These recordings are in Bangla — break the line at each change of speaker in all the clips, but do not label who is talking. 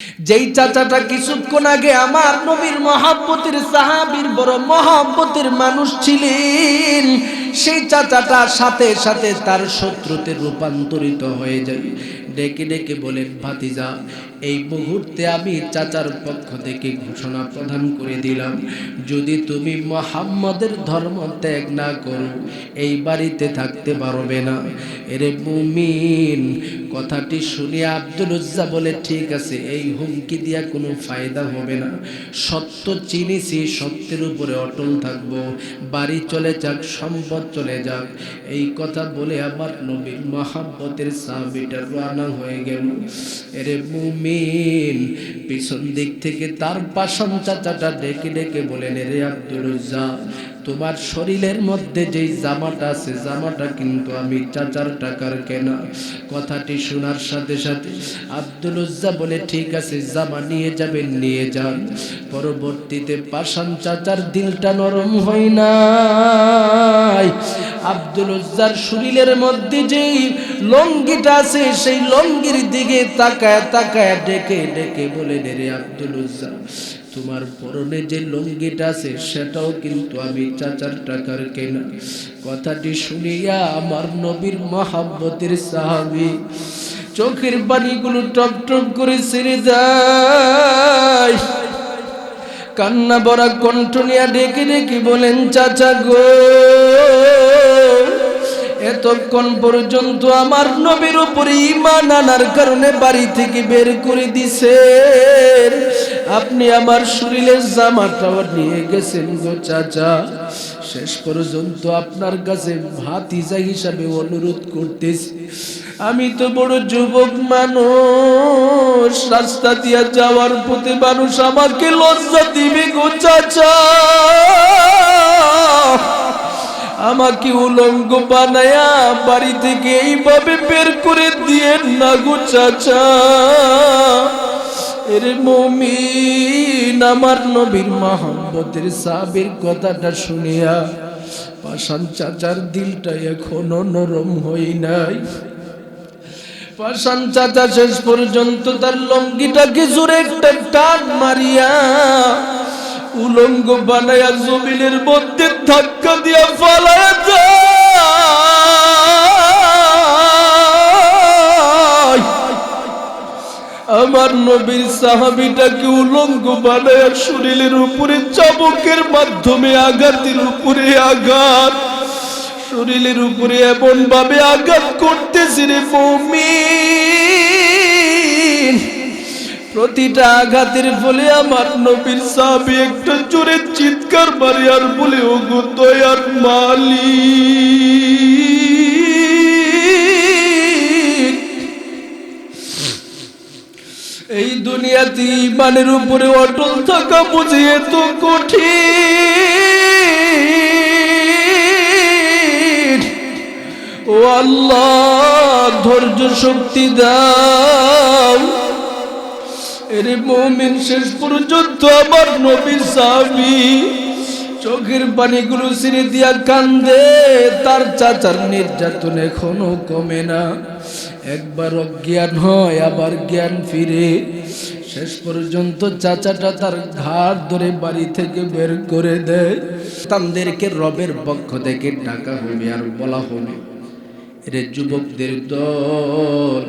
যেই চাচাটা কিছুক্ষণ আগে আমার নবীর মহব্বতের সাহাবীর বড় মহব্বতের মানুষ ছিলেন, সেই চাচাটা সাথে সাথে তার শত্রুতে রূপান্তরিত হয়ে যায়। ডেকে ডেকে বলেন, ভাতিজা, এই মুহূর্তে আমি চাচার পক্ষ থেকে ঘোষণা প্রদান করে দিলাম, যদি তুমি মুহাম্মদের ধর্ম ত্যাগ না করো এই বাড়িতে থাকতে পারবে না। এরে মুমিন, কথাটি শুনে আব্দুল উজ্জা বলে, ঠিক আছে, এই হুমকি দিয়া কোনো ফায়দা হবে না, সত্য চিনেছি, সত্যের উপরে অটল থাকবো, বাড়ি চলে যাক, সম্পদ চলে যাক। এই কথা বলে আমার নবীর মহব্বতের সাহাবীটা রওনা হয়ে গেল। এরে মুমিন, পিছন দিক থেকে তার পাশান চাচাটা ডেকে ডেকে বলেন, এরে আব্দুল উজ্জা, তোমার শরীরের মধ্যে যেই জামাটা আছে, জামাটা কিন্তু আমি চাচার টাকার কেনা। কথাটি শোনার সাথে সাথে আব্দুল উজ্জা বলে, ঠিক আছে, জামা নিয়ে যাবেন, নিয়ে যান। পরবর্তীতে পাশান চাচার দিলটা নরম হয় নাই। আব্দুল উজ্জার শরীরের মধ্যে যেই লঙ্গিটা আছে, সেই লঙ্গির দিকে তাকায় তাকায় ডেকে ডেকে বলে, রে আব্দুল উজ্জা, তোমার পরনে যে লুঙ্গিটা আছে সেটাও কিন্তু আমি চাচার টাকার কেনা। কথাটি শুনিয়া আমার নবীর মহব্বতের সাহাবী চোখের পানিগুলো টপ টপ করে ছেড়ে যায়, কান্না ভরা কণ্ঠ নিয়ে ডেকে ডেকে বলেন, চাচা গো, এতক্ষণ পর্যন্ত আমার নবীর উপরে ঈমান আনার কারণে বাড়ি থেকে বের করে দিছেন, আপনি আমার শরীরের জামাটাও নিয়ে গেছেন গো চাচা। শেষ পর্যন্ত আপনার কাছে ভাতিজা হিসাবে অনুরোধ করতেছি, আমি তো বড় যুবক মানুষ, রাস্তা দিয়ে যাওয়ার পথে মানুষ আমাকে লজ্জা দিবে গো চাচা, আমাকে উলঙ্গ বানায়া বাড়ি থেকে এইভাবে বের করে দিয়েন না গো চাচা। এরে মুমিন, আমার নবীর মহব্বতের সাহাবীর কথাটা শুনিয়া পাশান চাচার দিলটা এখনো নরম হই নাই। পাশান চাচা শেষ পর্যন্ত তার লঙ্গিটাকে জোরে একটা টান মারিয়া উলঙ্গ বানায়া জমিনের মধ্যে ধাক্কা দিয়া ফালায়া যায়। আমার নবীর সাহাবীটাকে উলঙ্গ বানায়া শরীরের উপরে চাবুকের মাধ্যমে আঘাতের উপরে আঘাত, শরীরের উপরে এমন ভাবে আঘাত করতেছে রে মুমিন, প্রতিটা আঘাতের ফলে আমার নবীর সাহাবী একটা জোরে চিৎকার মারে আর বলে, ওগো দয়ার মালিক, এই দুনিয়াতে ঈমানের উপরে অটল থাকা বুঝি এত কঠিন, ও আল্লাহ ধৈর্য শক্তি দাও। এরে মুমিন, শেষ পর্যন্ত আমার নবীর সাহাবী চোখের পানিগুলো ছেড়ে দিয়া কান্দে, তার চাচার নির্যাতন এখনো কমে না, একবার অজ্ঞান হয় আবার জ্ঞান ফিরে। শেষ পর্যন্ত চাচাটা তার ঘাড় ধরে বাড়ি থেকে বের করে দেয়। তাদেরকে রবের পক্ষ থেকে ডাকা হবে আর বলা হবে, এরে যুবকদের দল,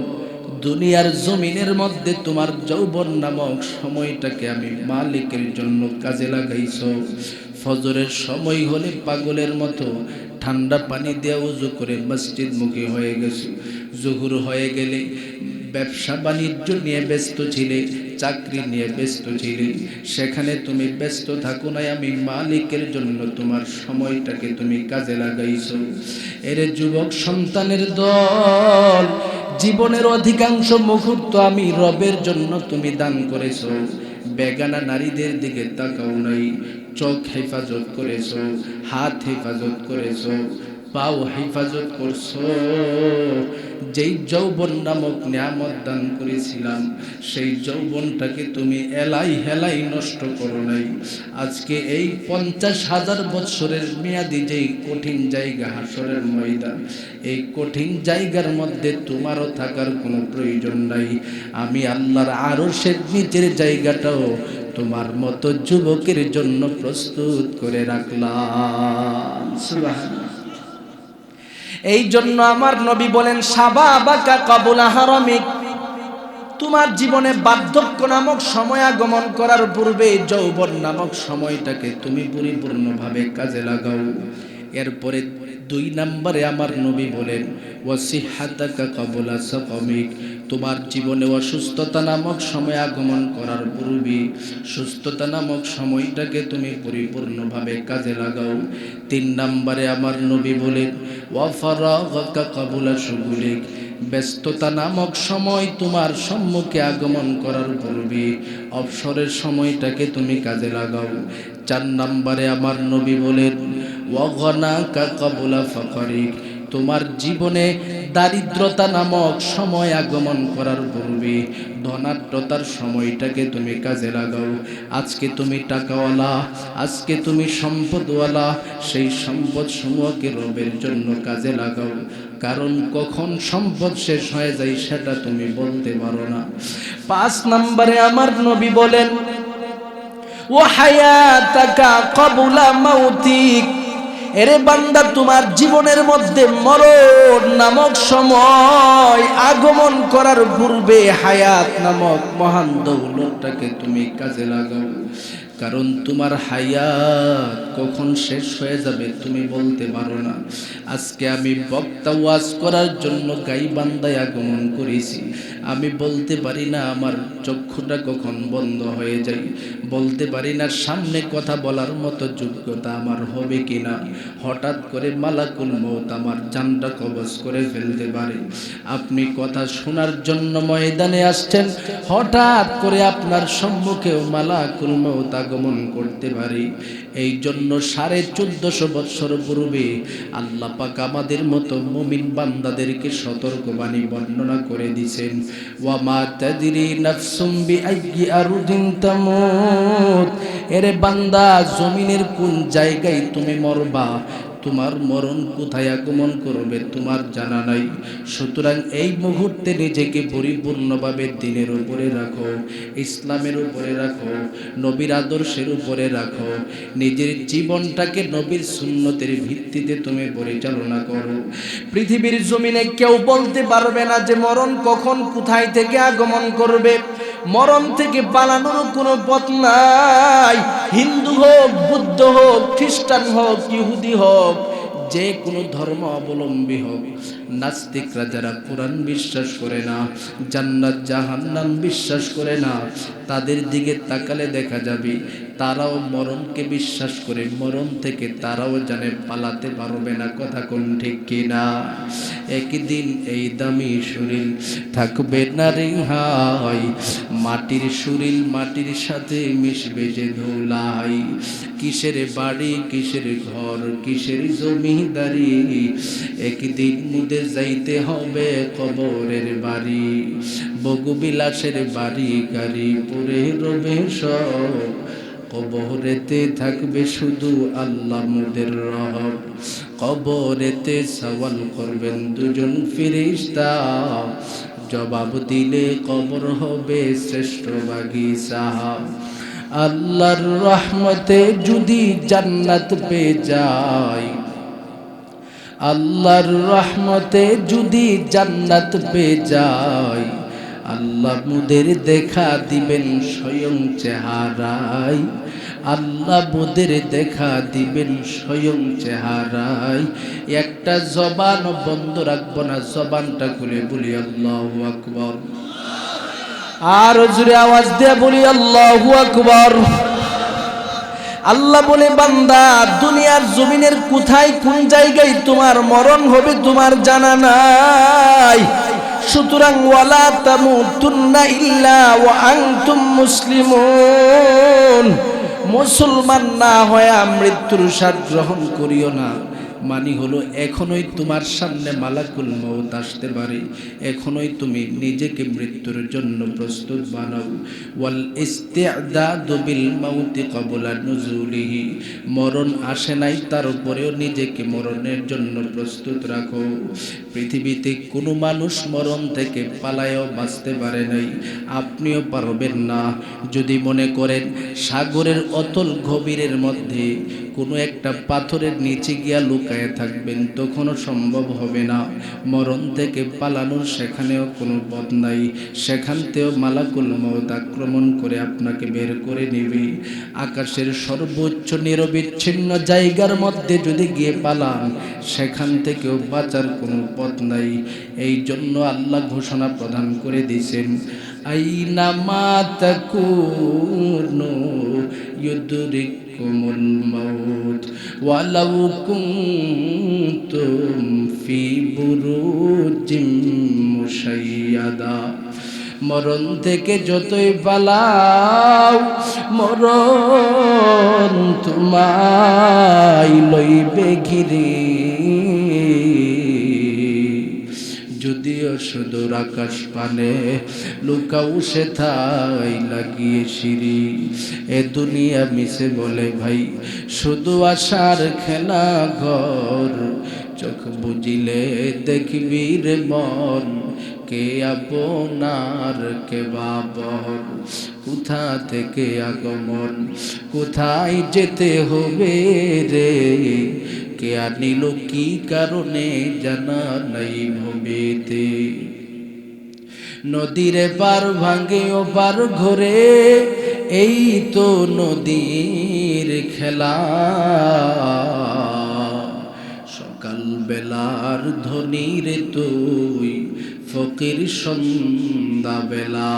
দুনিয়ার জমিনের মধ্যে তোমার যৌবন নামক সময়টাকে আমি মালিকের জন্য কাজে লাগাইছো। ফজরের সময় হলে পাগলের মতো ঠান্ডা পানি দিয়ে উজু করে মসজিদ মুখী হয়ে গেছো। জোহর হয়ে গেলে ব্যবসা বাণিজ্য নিয়ে ব্যস্ত ছিলে, চাকরি নিয়ে ব্যস্ত ছিলে, সেখানে তুমি ব্যস্ত থাকো নাই, আমি মালিকের জন্য তোমার সময়টাকে তুমি কাজে লাগাইছো। এরে যুবক সন্তানের দল, জীবনের অধিকাংশ মুহূর্ত আমি রবের জন্য তুমি দান করেছো, বেগানা নারীদের দিকে তাকাও নাই, চোখ হেফাজত করেছো, হাত হেফাজত করেছো, পাও হেফাজত করছো, যেই যৌবন নামক নিয়ামত দান করেছিলাম সেই যৌবনটাকে তুমি এলাই হেলাই নষ্ট করো নাই। আজকে এই 50,000 বছরের মেয়াদি যেই কঠিন জায়গা হাসরের ময়দান, এই কঠিন জায়গার মধ্যে তোমারও থাকার কোনো প্রয়োজন নাই। আমি আল্লাহর আরশের নিচের জায়গাটাও তোমার মতো যুবকের জন্য প্রস্তুত করে রাখলাম। সুবহানাল্লাহ। এই জন্য আমার নবী বলেন, শাবাবাকা কাবুলা হারামিক, তোমার জীবনে বার্ধক্য নামক সময় আগমন করার পূর্বে যৌবন নামক সময়টাকে তুমি পরিপূর্ণভাবে কাজে লাগাও। এরপরে 2 নম্বরে আমার নবী বলেন, ওয়াসিহাতাকা কাবুলা সাকামিক, তোমার জীবনে অসুস্থতা নামক সময় আগমন করার পূর্বে সুস্থতা নামক সময়টাকে তুমি পরিপূর্ণভাবে কাজে লাগাও। 3 নম্বরে আমার নবী বলেন, ওয়াফারাগাকা কাবুলা শুগুলিক, ব্যস্ততা নামক সময় তোমার সম্মুখে আগমন করার পূর্বে অবসরের সময়টাকে তুমি কাজে লাগাও। 4 নম্বরে আমার নবী বলেন, ওয়াগনাকা কাবুলা ফাকারিক, তোমার জীবনে দারিদ্রতা নামক সময় আগমন করার পূর্বে ধনাঢ্যতার সময়টাকে তুমি কাজে লাগাও। আজকে তুমি টাকাওয়ালা, আজকে তুমি সম্পদওয়ালা, সেই সম্পদ সমূহকে রবের জন্য কাজে লাগাও, কারণ কখন সম্পদ শেষ হয়ে যায় সেটা তুমি বলতে পারো না। 5 নম্বরে আমার নবী বলেন, ওয়া হায়াতাকা ক্বাবলা মাউতিক, এরে বান্দা তোমার জীবনের মধ্যে মরণ নামক সময় আগমন করার পূর্বে হায়াত নামক মহান দৌলতটাকে তুমি কাজে লাগাও, কারণ তোমার হায়াত কখন শেষ হয়ে যাবে তুমি বলতে পারো না। আজকে আমি বক্তা ওয়াজ করার জন্য গাইবান্ধায় আগমন করেছি, আমি বলতে পারি না আমার চক্ষুটা কখন বন্ধ হয়ে যায়, বলতে পারি না সামনে কথা বলার মতো যোগ্যতা আমার হবে কিনা। হঠাৎ করে মালাকুল মউত আমার জানটা কবজ করে ফেলতে পারে। আপনি কথা শোনার জন্য ময়দানে আসছেন, হঠাৎ করে আপনার সম্মুখেও মালাকুল মউত আগমন করতে পারে। এই জন্য 1450 বছর পূর্বে আল্লাহ পাক আমাদের মতো মুমিন বান্দাদেরকে সতর্কবাণী বর্ণনা করে দিয়েছেন, ওয়া মা তাদরি নাফসুম বিআইয়ি আরদিন তামুত, এরে বান্দা জমিনের কোন জায়গায় তুমি মরবা, তোমার মরণ কোথায় আগমন করবে তোমার জানা নাই। সুতরাং এই মুহূর্তে নিজেকে পরিপূর্ণভাবে দ্বীনের উপরে রাখো, ইসলামের উপরে রাখো, নবীর আদর্শের উপরে রাখো, নিজের জীবনটাকে নবীর সুন্নতের ভিত্তিতে তুমি পরিচালনা করো। পৃথিবীর জমিনে কেউ বলতে পারবে না যে মরণ কখন কোথায় থেকে আগমন করবে। মরণ থেকে পালানোর কোনো পথ নাই। হিন্দু হোক, বুদ্ধ হোক, খ্রিস্টান হোক, ইহুদি হোক, যে কোনো ধর্ম অবলম্বী হোক, নাস্তিকরা যারা কোরআন বিশ্বাস করে না, জান্নাত জাহান্নাম বিশ্বাস করে না, তাদের দিকে তাকালে দেখা যাবে তারাও মরণকে বিশ্বাস করে, মরণ থেকে তারাও জানে পালাতে পারবে না। কথা কোন ঠিক কিনা? একদিন এই দামি শরীর থাকবে না রেহাই, মাটির শরীর মাটির সাথে মিশবে যে ধুলাই। কিসের বাড়ি, কিসের ঘর, কিসের জমিদারি, একদিন মুদে যাইতে হবে কবরের বাড়ি। বগুবিলাসের বাড়ি গাড়ি পরে রবে সব, কবরেতে থাকবে শুধু আল্লাহ মুদের রব। কবরেতে সওয়াল করবেন দুজন ফেরেশতা, জবাব দিলে কবর হবে শ্রেষ্ঠ বাগিচা। আল্লাহর রহমতে যদি জান্নাত পেয়ে যায়, আল্লাহর রহমতে যদি জান্নাত পেয়ে যায়, আল্লাহ মুদের দেখা দিবেন স্বয়ং চেহারায়, আল্লাহ মুদের দেখা দিবেন স্বয়ং চেহারায়। একটা জবান বন্ধ রাখবো না, জবানটা খুলে বলি আল্লাহু আকবার। আর জোরে আওয়াজ দিয়ে বলি আল্লাহু আকবার। আল্লাহ বলে, বান্দা দুনিয়ার জমিনের কোথায় কোন জায়গায় তোমার মরণ হবে তোমার জানা নাই। সুতরাং ওয়ালা তামুতুন্না ইল্লা ওয়া আনতুম মুসলিমুন, মুসলমান না হয়ে মৃত্যুর স্বাদ গ্রহণ করিও না, মানে হলো এখনোই তোমার সামনে মালাকুল মউত আসতে পারে, এখনোই তুমি নিজেকে মৃত্যুর জন্য প্রস্তুত বানাও। ওয়াল ইস্তিআদাদু বিল মাউতি ক্বাবলা নুজুলিহি, মরণ আসে নাই তারপরেও নিজেকে মরণের জন্য প্রস্তুত রাখো। পৃথিবীতে কোনো মানুষ মরণ থেকে পালায়ও বাঁচতে পারে নাই, আপনিও পারবেন না। যদি মনে করেন সাগরের অতল গভীরের মধ্যে কোনো একটা পাথরের নিচে গিয়া লুকায়ে থাকবেন, তখনও সম্ভব হবে না। মরণ থেকে পালানোর সেখানেও কোনো পথ নাই, সেখান থেকেও মালাকুল মউত আক্রমণ করে আপনাকে বের করে নেবে। আকাশের সর্বোচ্চ নিরবিচ্ছিন্ন জায়গার মধ্যে যদি গিয়ে পালান, সেখান থেকেও বাঁচার কোনো পথ নাই। এই জন্য আল্লাহ ঘোষণা প্রদান করে দিয়েছেন, আইনামা তাকুনু ইউদরিকুমুল মাউত ওয়ালাউ কুনতুম ফি বুরুজিম মুশাইয়াদা। মরণ থেকে যতই পালাও, মরণ তোমায় লইবে ঘিরে। যদিও সুদূর আকাশ পানে লুকাও সেথায় লাগিয়ে সিঁড়ি। এ দুনিয়া মিশে বলে ভাই শুধু আশার খেলা ঘর, চোখ বুঝিলে দেখবি রে মন, কে আপনার কে বাবর। কোথা থেকে আগমন, কোথায় যেতে হবে রে, কে আনিল কি কারণে জানা নাই ভবেতে। নদীর পার ভাঙে ও পার ঘরে, এই তো নদীর খেলা। সকাল বেলার ধনীর তুই, ফকির সন্ধ্যা বেলা।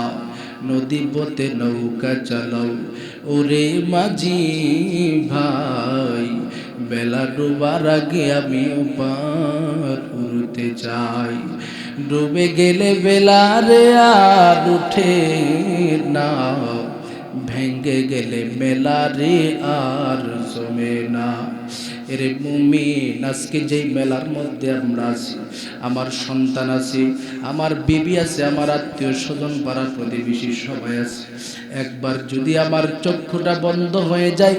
নদী পথে নৌকা চালাও ওরে মাঝি ভাই, বেলা ডুবার আগে আমিও পার উঠতে চাই। ডুবে গেলে বেলা রে আর উঠে না, ভেঙ্গে গেলে মেলা রে আর জমে না। এরে মুমিন, আজকে যেই মেলার মধ্যে আমরা আছি, আমার সন্তান আছে, আমার বিবি আছে, আমার আত্মীয় স্বজন পাড়া প্রতিবেশী সবাই আছে। একবার যদি আমার চক্ষুটা বন্ধ হয়ে যায়,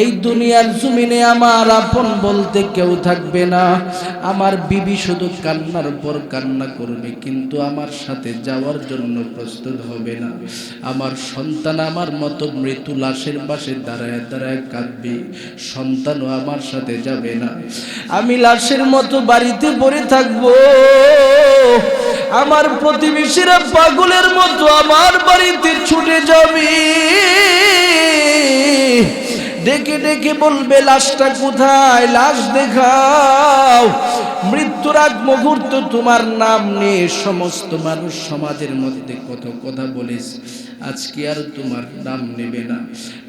এই দুনিয়ার জমিনে আমার আপন বলতে কেউ থাকবে না। আমার বিবি শুধু কান্নার পর কান্না করবে, কিন্তু আমার সাথে যাওয়ার জন্য প্রস্তুত হবে না। আমার সন্তান আমার মতো মৃত্যু লাশের পাশে দাঁড়ায় দাঁড়ায় কাঁদবে, সন্তানও আমার সাথে যাবে না। আমি লাশের মতো বাড়িতে পড়ে থাকবো, আমার প্রতিবেশীরা পাগলের মতো আমার বাড়িতে ছুটে যাবে, ডেকে ডেকে বলবে লাশটা কোথায়, লাশ দেখাও। মৃত্যুর আগ মুহূর্ত তোমার নাম নিয়ে সমস্ত মানুষ সমাজের মধ্যে কত কথা বলেছে, আজকে আর তোমার নাম নেবে না।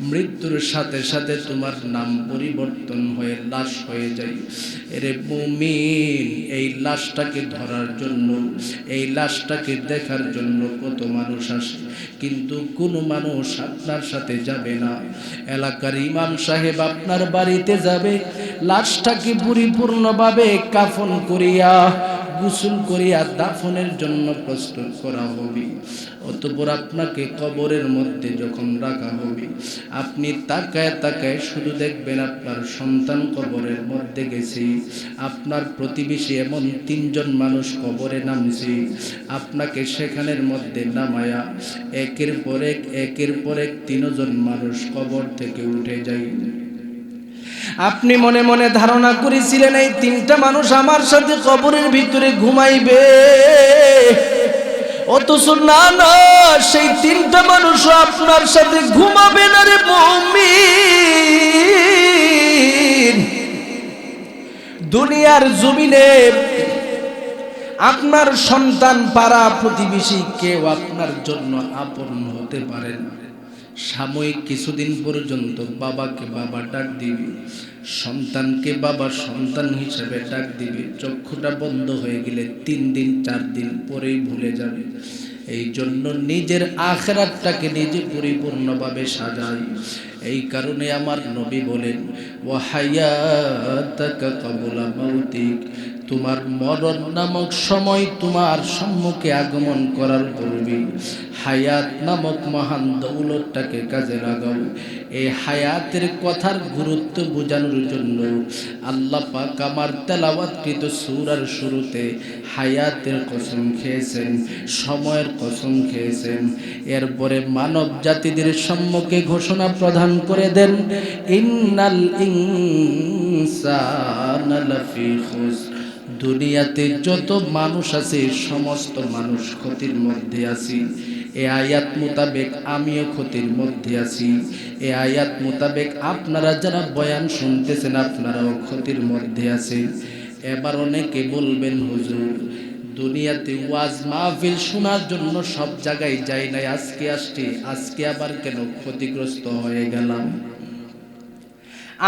মৃত্যুর সাথে সাথে তোমার নাম পরিবর্তন হয়ে লাশ হয়ে যায়। এরে মুমিন, এই লাশটাকে ধরার জন্য, এই লাশটাকে দেখার জন্য কত মানুষ আসে, কিন্তু কোনো মানুষ আপনার সাথে যাবে না। এলাকার ইমাম সাহেব আপনার বাড়িতে যাবে, লাশটাকে পরিপূর্ণভাবে কাফন করিয়া গোসল করিয়া দাফনের জন্য প্রস্তুত করা হবে। অতঃপর আপনাকে কবরের মধ্যে যখন রাখা হবে, আপনি তাকায় তাকায় শুধু দেখবেন আপনার সন্তান কবরের মধ্যে গেছে, আপনার প্রতিবেশী এমন 3 জন মানুষ কবরে নামছে। আপনাকে সেখানের মধ্যে নামায়া একের পর এক 3 জন মানুষ কবর থেকে উঠে যায়। আপনি মনে মনে ধারণা করেছিলেন এই 3টা মানুষ আমার সাথে কবরের ভিতরে ঘুমাইবে, অথচ না না, সেই 3টা মানুষ আপনার সাথে ঘুমাবে না রে মুমিন। দুনিয়ার জমিনে আপনার সন্তান, পাড়া প্রতিবেশী কেউ আপনার জন্য আপন হতে পারে না। সাময়িক কিছুদিন পর্যন্ত বাবাকে বাবা ডাক দিবে, সন্তানকে বাবা সন্তান হিসেবে ডাক দিবে। চক্ষুটা বন্ধ হয়ে গেলে 3 দিন 4 দিন পরেই ভুলে যাবে। এই জন্য নিজের আখিরাতটাকে নিজে পরিপূর্ণভাবে সাজাই। এই কারণে আমার নবী বলেন, ওয়া হায়াতাকা ক্বাবলা মাউতিক, তোমার মরণ নামক সময় তোমার সম্মুখে আগমন করার পূর্বে হায়াত নামক মহান দৌলতটাকে কাজে লাগাও। এই হায়াতের কথার গুরুত্ব বোঝানোর জন্য আল্লাহ পাক আমার তেলাওয়াতকৃত সূরার শুরুতে হায়াতের কসম খেয়েছেন, সময়ের কসম খেয়েছেন। এরপরে মানব জাতিদের সম্মুখে ঘোষণা প্রদান করে দেন, ইন্নাল ইনসানা লাফি খুসর, দুনিয়াতে যত মানুষ আছে সমস্ত মানুষ ক্ষতির মধ্যে আছি। এ আয়াত মোতাবেক আমিও ক্ষতির মধ্যে আছি। এ আয়াত মোতাবেক আপনারা যারা বয়ান শুনতেছেন আপনারাও ক্ষতির মধ্যে আছেন। এবার অনেকে বলবেন, হুজুর দুনিয়াতে ওয়াজ মাহফিল শোনার জন্য সব জায়গায় যাই নাই, আজকে আসছি, আজকে আবার কেন ক্ষতিগ্রস্ত হয়ে গেলাম?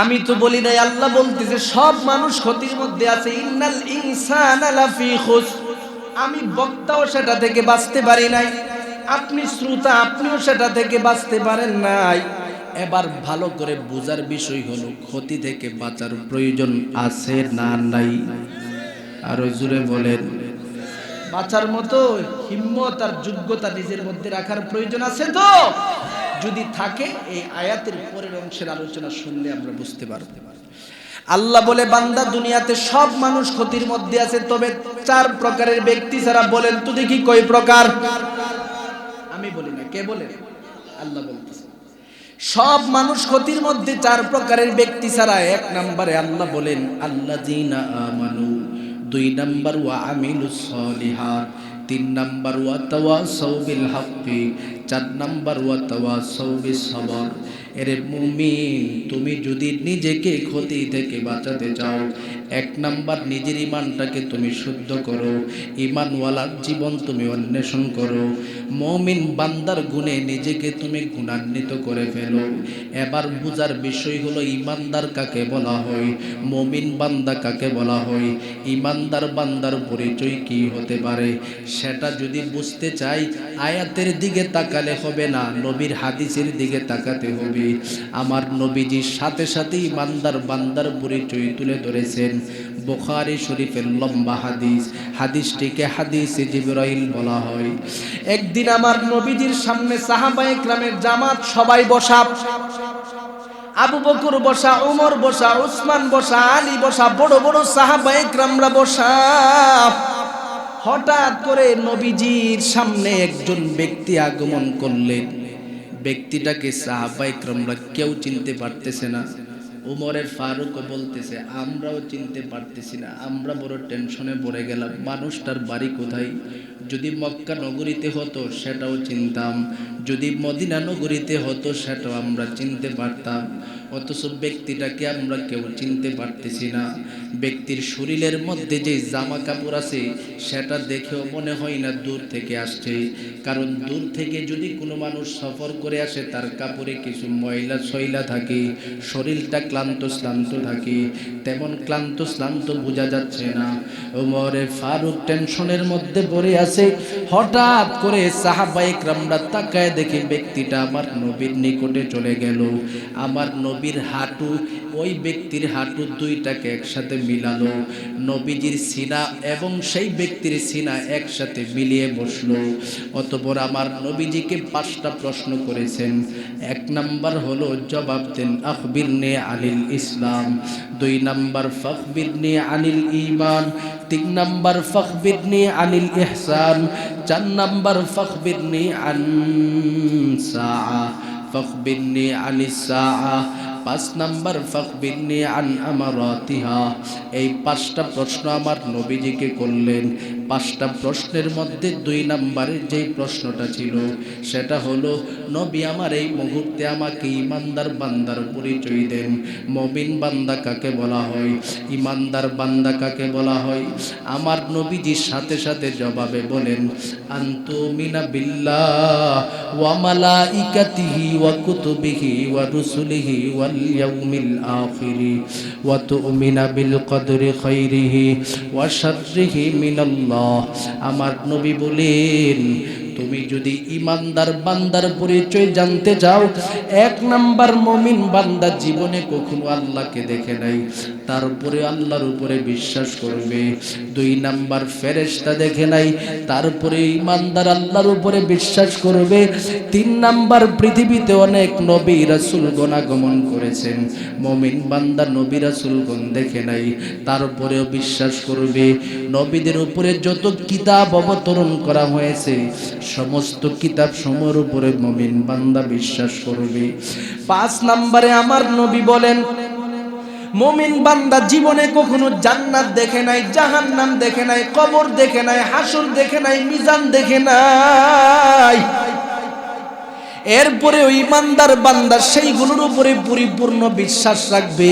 আমি তো বলি নাই, আল্লাহ বলতেছে সব মানুষ ক্ষতির মধ্যে আছে। ইন্নাল ইনসানা লাফি খুসর, আমি বক্তাও সেটা থেকে বাঁচতে পারি নাই, আপনি শ্রোতা আপনিও সেটা থেকে বাঁচতে পারেন নাই। এবার ভালো করে বোঝার বিষয় হলো ক্ষতি থেকে বাঁচার প্রয়োজন আছে না নাই? আরো জোরে বলেন। বাঁচার মতো হিম্মত আর যোগ্যতা নিজের মধ্যে রাখার প্রয়োজন আছে তো? যদি থাকে এই আয়াতের পরের অংশের আলোচনা শুনলে আমরা বুঝতে পারবো। আল্লাহ বলে, বান্দা দুনিয়াতে সব মানুষ ক্ষতির মধ্যে আছে, তবে 4 প্রকারের ব্যক্তি ছাড়া। বলেন তো দেখি কয় প্রকার? আমি বলি না, কে বলে? আল্লাহ বলতেছে সব মানুষ ক্ষতির মধ্যে 4 প্রকারের ব্যক্তি ছাড়া। 1 নম্বরে আল্লাহ বলেন আল্লাযীনা আমানু, 2 নম্বর ওয়া আমিলুস সলিহাত, 3 নম্বর ওয়া তাওয়াসাউ বিল হাক্কি, 4 নম্বর ওয়া তাওয়াসাউ বিস সবর। এরে মুমিন, তুমি যদি নিজেকে ক্ষতি থেকে বাঁচাতে চাও, 1 নম্বর নিজের ঈমানটাকে তুমি শুদ্ধ করো, ঈমানওয়ালার জীবন তুমি অন্বেষণ করো, মুমিন বান্দার গুণে নিজেকে তুমি গুণান্বিত করে ফেলো। এবার বুঝার বিষয় হলো ঈমানদার কাকে বলা হয়, মুমিন বান্দা কাকে বলা হয়, ঈমানদার বান্দার পরিচয় কি হতে পারে সেটা যদি বুঝতে চাই আয়াতের দিকে তাকালে হবে না, নবীর হাদিসের দিকে তাকাতে হবে। আমার নবীজির সাথে সাথে ঈমানদার বান্দার পরিচয় তুলে ধরেছেন। বুখারী শরীফের লম্বা হাদিস, হাদিসটিকে হাদিসে জিবরাইল বলা হয়। একদিন আমার নবীজির সামনে সাহাবায়ে কেরামের জামাত সবাই বসা, আবু বকর বসা, উমর বসা, উসমান বসা, আলী বসা, বড় বড় সাহাবায়ে কেরামরা বসা। হঠাৎ করে নবীজির সামনে একজন ব্যক্তি আগমন করলেন। ব্যক্তিটাকে সাহাবায়ে কেরামরা কেউ চিনতে পারতেছে না। উমরের ফারুক বলতেছে আমরাও চিনতে পারতেছি না, আমরা বড় টেনশনে পড়ে গেলাম। মানুষটার বাড়ি কোথায়? যদি মক্কা নগরীতে হতো সেটাও চিনতাম, যদি মদিনা নগরীতে হতো সেটাও আমরা চিনতে পারতাম, অথচ ব্যক্তিটাকে আমরা কেউ চিনতে পারতেছি না। ব্যক্তির শরীরের মধ্যে যে জামা কাপড় আছে সেটা দেখেও মনে হয় না দূর থেকে আসছে, কারণ দূর থেকে যদি কোনো মানুষ সফর করে আসে তার কাপড়ে কিছু ময়লা সয়লা থাকে, শরীরটা ক্লান্ত শ্লান্ত থাকে, তেমন ক্লান্ত শ্লান্ত বোঝা যাচ্ছে না। ওমরে ফারুক টেনশনের মধ্যে পড়ে আছে। হঠাৎ করে সাহাবায়ে কেরামরা তাকায় দেখে ব্যক্তিটা আমার নবীর নিকটে চলে গেল। আমার নবীর হাঁটু ওই ব্যক্তির হাঁটু দুইটাকে একসাথে মিলালো, নবীজির সিনা এবং সেই ব্যক্তির সিনা একসাথে মিলিয়ে বসলো। অতঃপর আমার নবীজিকে 5টা প্রশ্ন করেছেন। 1 নাম্বার হলো জবাব দেন আখবিরনি আনিল ইসলাম, 2 নাম্বার ফাখবিরনি আনিল ঈমান, 3 নাম্বার ফাখবিরনি আনিল ইহসান, 4 নাম্বার ফাখবিরনি আন সাআ, ফাখবিরনি আনিস সাআ, 5 নাম্বার ফাখবিরনি আন আমারাতিহা। এই 5টা প্রশ্ন আমার নবীজিকে করলেন। 5টা প্রশ্নের মধ্যে 2 নাম্বারের যেই প্রশ্নটা ছিল সেটা হলো নবী আমার এই মুহূর্তে আমাকে ঈমানদার বান্দার পরিচয় দেন। মুমিন বান্দা কাকে বলা হয়, ঈমানদার বান্দা কাকে বলা হয়? আমার নবীজির সাথে সাথে জবাবে বলেন আনতুমিনা বিল্লাহ ওয়া মালাইকাতিহি ওয়া কুতুবিহি ওয়া রুসুলিহি ওয়াল ইয়াউমিল আখিরি ওয়া তুমিনা বিল কদরি খাইরিহি ওয়া শাররিহি মিনাল্লাহ। আমার নবী বলেন তুমি যদি ইমানদার বান্দার পরিচয় জানতে চাও, 1 নাম্বার মুমিন বান্দা জীবনে কখনো আল্লাহকে দেখে নাই, তারপরে আল্লাহর উপরে বিশ্বাস করবে। 2 নাম্বার ফেরেশতা দেখে নাই, তারপরে ইমানদার আল্লাহর উপরে বিশ্বাস করবে। 3 নাম্বার পৃথিবীতে অনেক নবী রাসূলগণ আগমন করেছেন, মুমিন বান্দা নবী রাসূলগণ দেখে নাই, তারপরেও বিশ্বাস করবে। নবীদের উপরে যত কিতাব অবতরণ করা হয়েছে সমস্ত কিতাব সমূহের উপরে মুমিন বান্দা বিশ্বাস করবে। 5 নম্বরে আমার নবী বলেন, মুমিন বান্দা জীবনে কখনো জান্নাত দেখে নাই, জাহান্নাম দেখে নাই, কবর দেখে নাই, হাসর দেখে নাই, মিজান দেখে নাই। এরপরে ওই ইমানদার বান্দা সেইগুলোর উপরে পরিপূর্ণ বিশ্বাস রাখবে।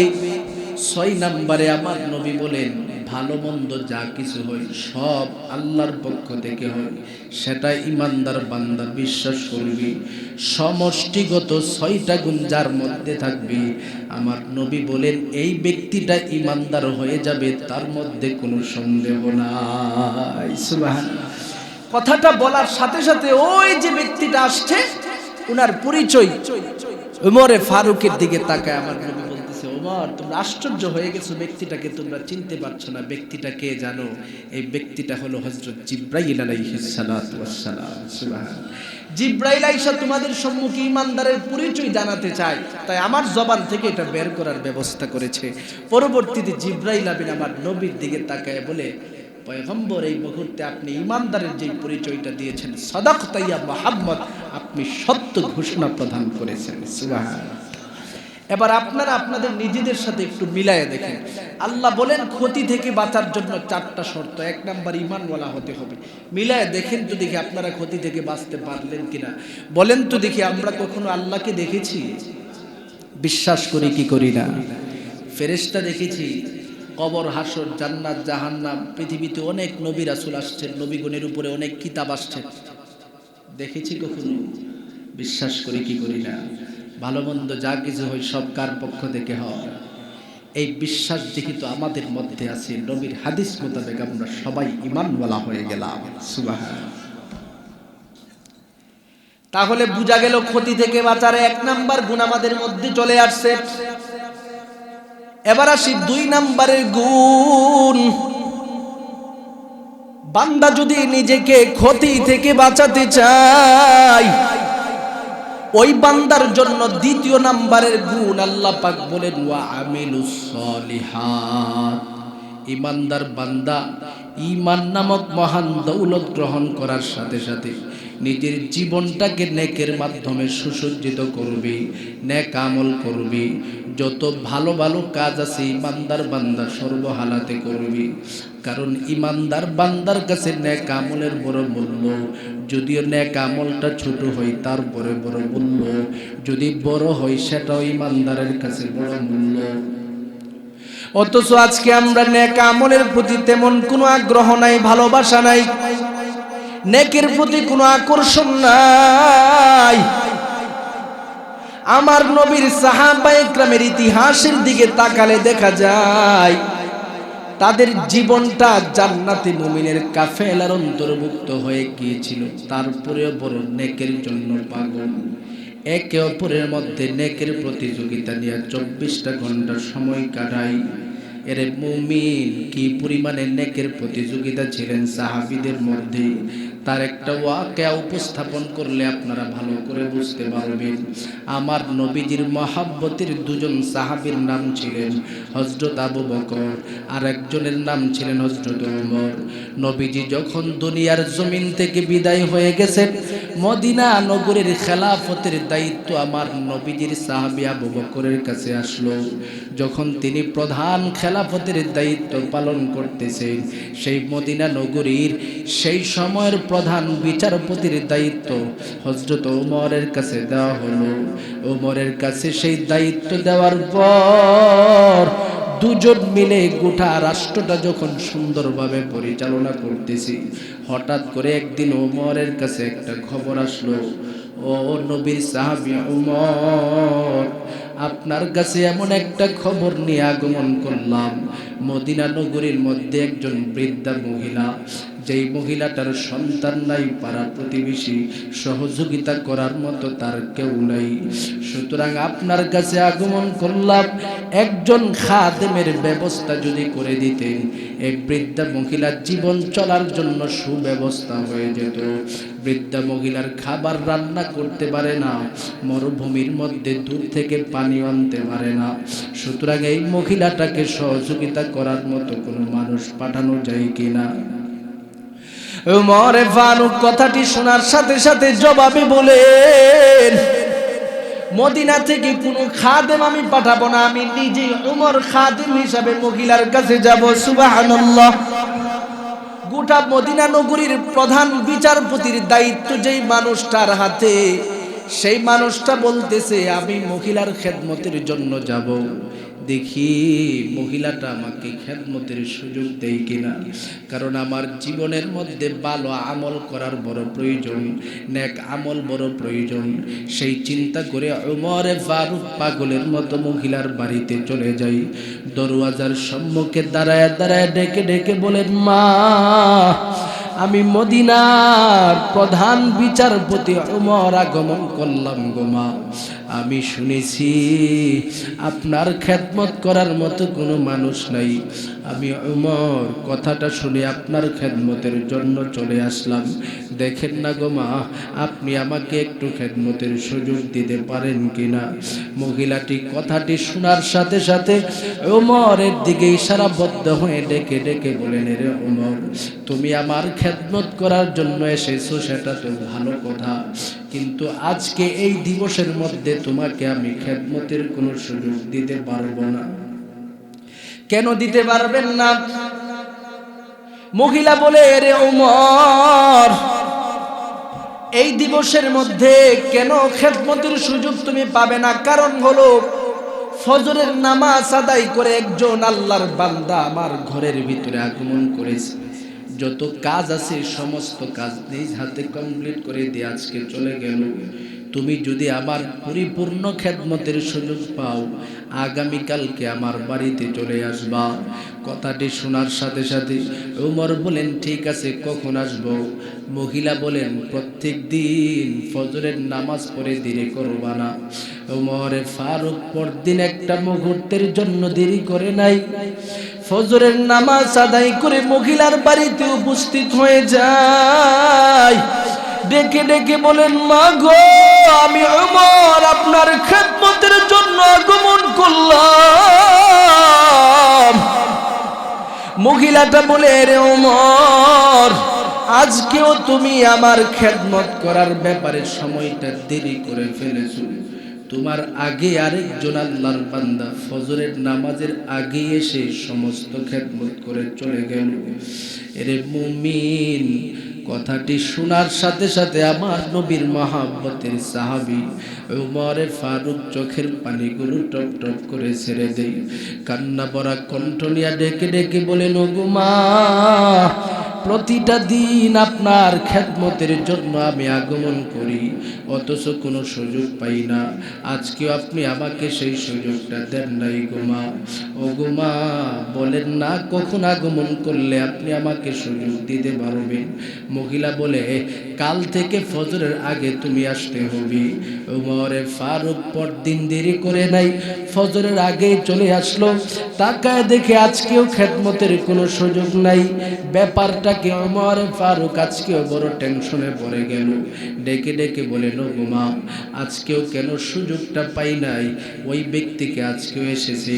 6 নম্বরে আমার নবী বলেন, ভালো মন্দ যা কিছু হয় সব আল্লাহর পক্ষ থেকে হয়, সেটা ইমানদার বান্দা বিশ্বাস করবে। সমষ্টিগত 6টা গুণ যার মধ্যে থাকবে, আমার নবী বলেন এই ব্যক্তিটা ইমানদার হয়ে যাবে, তার মধ্যে কোনো সন্দেহ নাই। সুবহানাল্লাহ। কথাটা বলার সাথে সাথে ওই যে ব্যক্তিটা আসছে উনার পরিচয় উমরে ফারুকের দিকে তাকায় আমার নবী বলতেছে, ওমর তোমরা আশ্চর্য হয়ে গেছো, ব্যক্তিটাকে তোমরা চিনতে পারছো না, ব্যক্তিটা কে জানো? এই ব্যক্তিটা হলো হযরত জিবরাইল আলাইহিস সালাতু ওয়াস সালাম। সুবহানাল্লাহ। জিবরাইল আইসা তোমাদের সম্মুখে ইমানদারের পরিচয় জানাতে চায়, তাই আমার জবান থেকে এটা বের করার ব্যবস্থা করেছে। পরবর্তীতে জিবরাইল আমিন আমার নবীর দিকে তাকায় বলে, পয়গম্বর এই মুহূর্তে আপনি ইমানদারের যে পরিচয়টা দিয়েছেন, সাদাকতা ইয়া মুহাম্মদ, আপনি সত্য ঘোষণা প্রদান করেছেন। সুবহানাল্লাহ। এবার আপনারা আপনাদের নিজেদের সাথে একটু মিলায়ে দেখেন। আল্লাহ বলেন ক্ষতি থেকে বাঁচার জন্য 4টা শর্ত। 1 নাম্বার ঈমানওয়ালা হতে হবে। মিলায়ে দেখেন তো দেখি আপনারা ক্ষতি থেকে বাঁচতে পারলেন কিনা। বলেন তো দেখি আমরা কখনো আল্লাহকে দেখেছি? বিশ্বাস করি কি করি না? ফেরেশতা দেখেছি, কবর, হাসর, জান্নাত, জাহান্নাম, পৃথিবীতে অনেক নবী রাসূল আসছেন, নবীগণের উপরে অনেক কিতাব আসছে, দেখেছি কখনো? বিশ্বাস করি কি করি না? ভালো মন্দ যা কিছু হয় সব কার পক্ষ থেকে হয়? এই বিশ্বাস যেহেতু আমাদের মধ্যে আছে, নবীর হাদিস মোতাবেক আমরা সবাই ঈমানওয়ালা হয়ে গেলাম। সুবহানাল্লাহ। তাহলে বোঝা গেল ক্ষতি থেকে বাঁচার 1 নাম্বার গুণ আমাদের মধ্যে চলে আসছে। এবার আসি 2 নাম্বারের গুণ। বান্দা যদি নিজেকে ক্ষতি থেকে বাঁচাতে চায়, ওই বান্দার জন্য 2 নাম্বারের গুণ আল্লাহ পাক বলেন, ওয়া আমিলুস সলিহাত। ইমানদার বান্দা ঈমান নামক মহান দৌলত গ্রহণ করার সাথে সাথে নিজের জীবনটাকে নেকের মাধ্যমে সুসজ্জিত করবে, নেক আমল করবে। যত ভালো ভালো কাজ আছে ইমানদার বান্দা সর্বহালাতে করবে, কারণ ইমানদার বান্দার কাছে নেক আমলের বড় মূল্য। যদিও নেক আমলটা ছোট হয় তারপরে বড় মূল্য, যদি বড় হয় সেটাও ইমানদারের কাছে বড় মূল্য। অথচ আজকে আমরা নেক আমলের প্রতি তেমন কোনো আগ্রহ নাই, ভালোবাসা নাই, নেকের প্রতি কোনো আকর্ষণ নাই। আমার নবীর সাহাবায়ে কেরামের ইতিহাসের দিকে তাকালে দেখা যায় তাদের জীবনটা জান্নাতি মুমিনের কাফেলার অন্তর্ভুক্ত হয়ে গিয়েছিল, তারপরেও বড় নেকের জন্য পাগল। একে অপরের মধ্যে নেকের প্রতিযোগিতা নিয়ে 24টা ঘন্টা সময় কাটায়। এর মুমিন কি পরিমাণে নেকের প্রতিযোগিতা ছিলেন সাহাবীদের মধ্যে, তার একটা ওয়াকিয়া উপস্থাপন করলে আপনারা ভালো করে বুঝতে পারবেন। আমার নবীজির মহব্বতের 2জন সাহাবীর নাম ছিলেন হযরত আবু বকর, আর একজনের নাম ছিলেন হযরত ওমর। নবীজি যখন দুনিয়ার জমিন থেকে বিদায় হয়ে গেছেন, মদিনা নগরীর খেলাফতের দায়িত্ব আমার নবীজির সাহাবী আবু বকরের কাছে আসলো। যখন তিনি প্রধান খেলাফতের দায়িত্ব পালন করতেছেন, সেই মদিনা নগরীর সেই সময়ের প্রধান বিচারপতির দায়িত্ব হযরত ওমরের কাছে দেওয়া হলো। ওমরের কাছে সেই দায়িত্ব দেওয়ার পর 2জন মিলে গোটা রাষ্ট্রটা যখন সুন্দরভাবে পরিচালনা করতেছি, হঠাৎ করে একদিন ওমরের কাছে একটা খবর আসলো, ও নবীর সাহাবী ওমর, আপনার কাছে এমন একটা খবর নিয়ে আগমন করলাম। মদিনা নগরীর মধ্যে একজন বৃদ্ধা মহিলা যেই মহিলাটার সন্তান নাই, পাড়া প্রতিবেশী সহযোগিতা করার মতো তার কেউ নাই। সুতরাং আপনার কাছে আগমন করলাম, একজন খাদেমের ব্যবস্থা যদি করে দিতেন, এই বৃদ্ধা মহিলার জীবন চলার জন্য সুব্যবস্থা হয়ে যেত। বৃদ্ধা মহিলার খাবার রান্না করতে পারে না, মরুভূমির মধ্যে দূর থেকে পানি আনতে পারে না। সুতরাং এই মহিলাটাকে সহযোগিতা করার মতো কোনো মানুষ পাঠানো যায় কিনা? উমর ফারুক কথাটি শোনার সাথে সাথে জবাবে বলেন, মদিনা থেকে কোনো খাদেম আমি পাঠাবো না, আমি নিজেই উমর খাদেম হিসাবে মহিলার কাছে যাব। সুবহানাল্লাহ। গোটা মদিনা নগরীর প্রধান বিচারপতির দায়িত্ব যেই মানুষটার হাতে, সেই মানুষটা বলতেছে আমি মহিলার খেদমতের জন্য যাব, দেখি মহিলাটা আমাকে খেদমতের সুযোগ দেয় কিনা। কারণ আমার জীবনের মধ্যে ভালো আমল করার বড় প্রয়োজন, নেক আমল বড় প্রয়োজন। সেই চিন্তা করে উমর ফারুক পাগলের মতো মহিলার বাড়িতে চলে যাই। দরওয়াজার সম্মুখে দাঁড়ায় দাঁড়ায় ডেকে ডেকে বলেন, মা, আমি মদিনার প্রধান বিচারপতি উমর আগমন করলাম গো মা। আমি শুনেছি আপনার খেদমত করার মতো কোনো মানুষ নাই। আমি উমর কথাটা শুনে আপনার খেদমতের জন্য চলে আসলাম। দেখেন না গো মা, আপনি আমাকে একটু খেদমতের সুযোগ দিতে পারেন কিনা? মহিলাটি কথাটি শোনার সাথে সাথে উমরের দিকে ইশারাবদ্ধ হয়ে ডেকে ডেকে বলেন, রে উমর, তুমি আমার খেদমত করার জন্য এসেছো, সেটা তো ভালো কথা, কিন্তু আজকে এই দিবসের মধ্যে তোমাকে আমি খেদমতের কোনো সুযোগ দিতে পারবো না। কেন দিতে পারবেন না? মহিলা বলে, রে উমর, এই দিবসের মধ্যে কেন খেদমতের সুযোগ তুমি পাবে না? কারণ হলো ফজরের নামাজ আদায় করে একজন আল্লাহর বান্দা আমার ঘরের ভিতরে আগমন করেছে। যত কাজ আছে সমস্ত কাজ নিজ হাতে কমপ্লিট করে দিয়ে আজকে চলে গেল। তুমি যদি আমার পরিপূর্ণ খেদমতের সুযোগ পাও, আগামীকালকে আমার বাড়িতে চলে আসবা। কথাটি শোনার সাথে সাথে উমর বলেন, ঠিক আছে, কখন আসব? মহিলা বলেন, প্রত্যেক দিন ফজরের নামাজ পড়ে দেরি করবা না। উমর ফারুক পরদিন একটা মুহূর্তের জন্য দেরি করে নাই। ফজরের নামাজ আদায় করে মহিলার বাড়িতে উপস্থিত হয়ে যায়। ডেকে ডেকে বলেন, মা গো, আমি উমর আপনার খেদমতের জন্য আগমন করলাম। মহিলাটা বলে, রে উমর, আজকেও তুমি আমার খেদমত করার ব্যাপারে সময়টা দেরি করে ফেলেছো। তোমার আগে আরেকজন আল্লাহর বান্দা ফজরের নামাজের আগে এসে সমস্ত খেদমত করে চলে গেল। এরে মুমিন, কথাটি শোনার সাথে সাথে আমার নবীর মহব্বতের সাহাবী উমর ফারুক চোখের পানিগুলো টপ টপ করে ছেড়ে দেয়। কান্না ভরা কণ্ঠ নিয়ে ডেকে ডেকে বলেন, ওগো মা, প্রতিটা দিন আপনার খেদমতের জন্য আমি আগমন করি, অথচ কোনো সুযোগ পাই না। আজকেও আপনি আমাকে সেই সুযোগটা দেন নাই গো মা। ও গো মা, বলেন না কখন আগমন করলে আপনি আমাকে সুযোগ দিতে পারবেন? মহিলা বলে, কাল থেকে ফজরের আগে তুমি আসতে হবে। উমরে ফারুক পরদিন দেরি করে নাই, ফজরের আগে চলে আসলো। তাকায় দেখে আজকেও খেদমতের কোনো সুযোগ নাই। ব্যাপারটাকে উমর ফারুক আজকেও বড় টেনশনে পড়ে গেল। ডেকে ডেকে বলে, ওগো মা, আজকেও কেন সুযোগটা পাই নাই? ওই ব্যক্তিকে আজকেও এসেছে।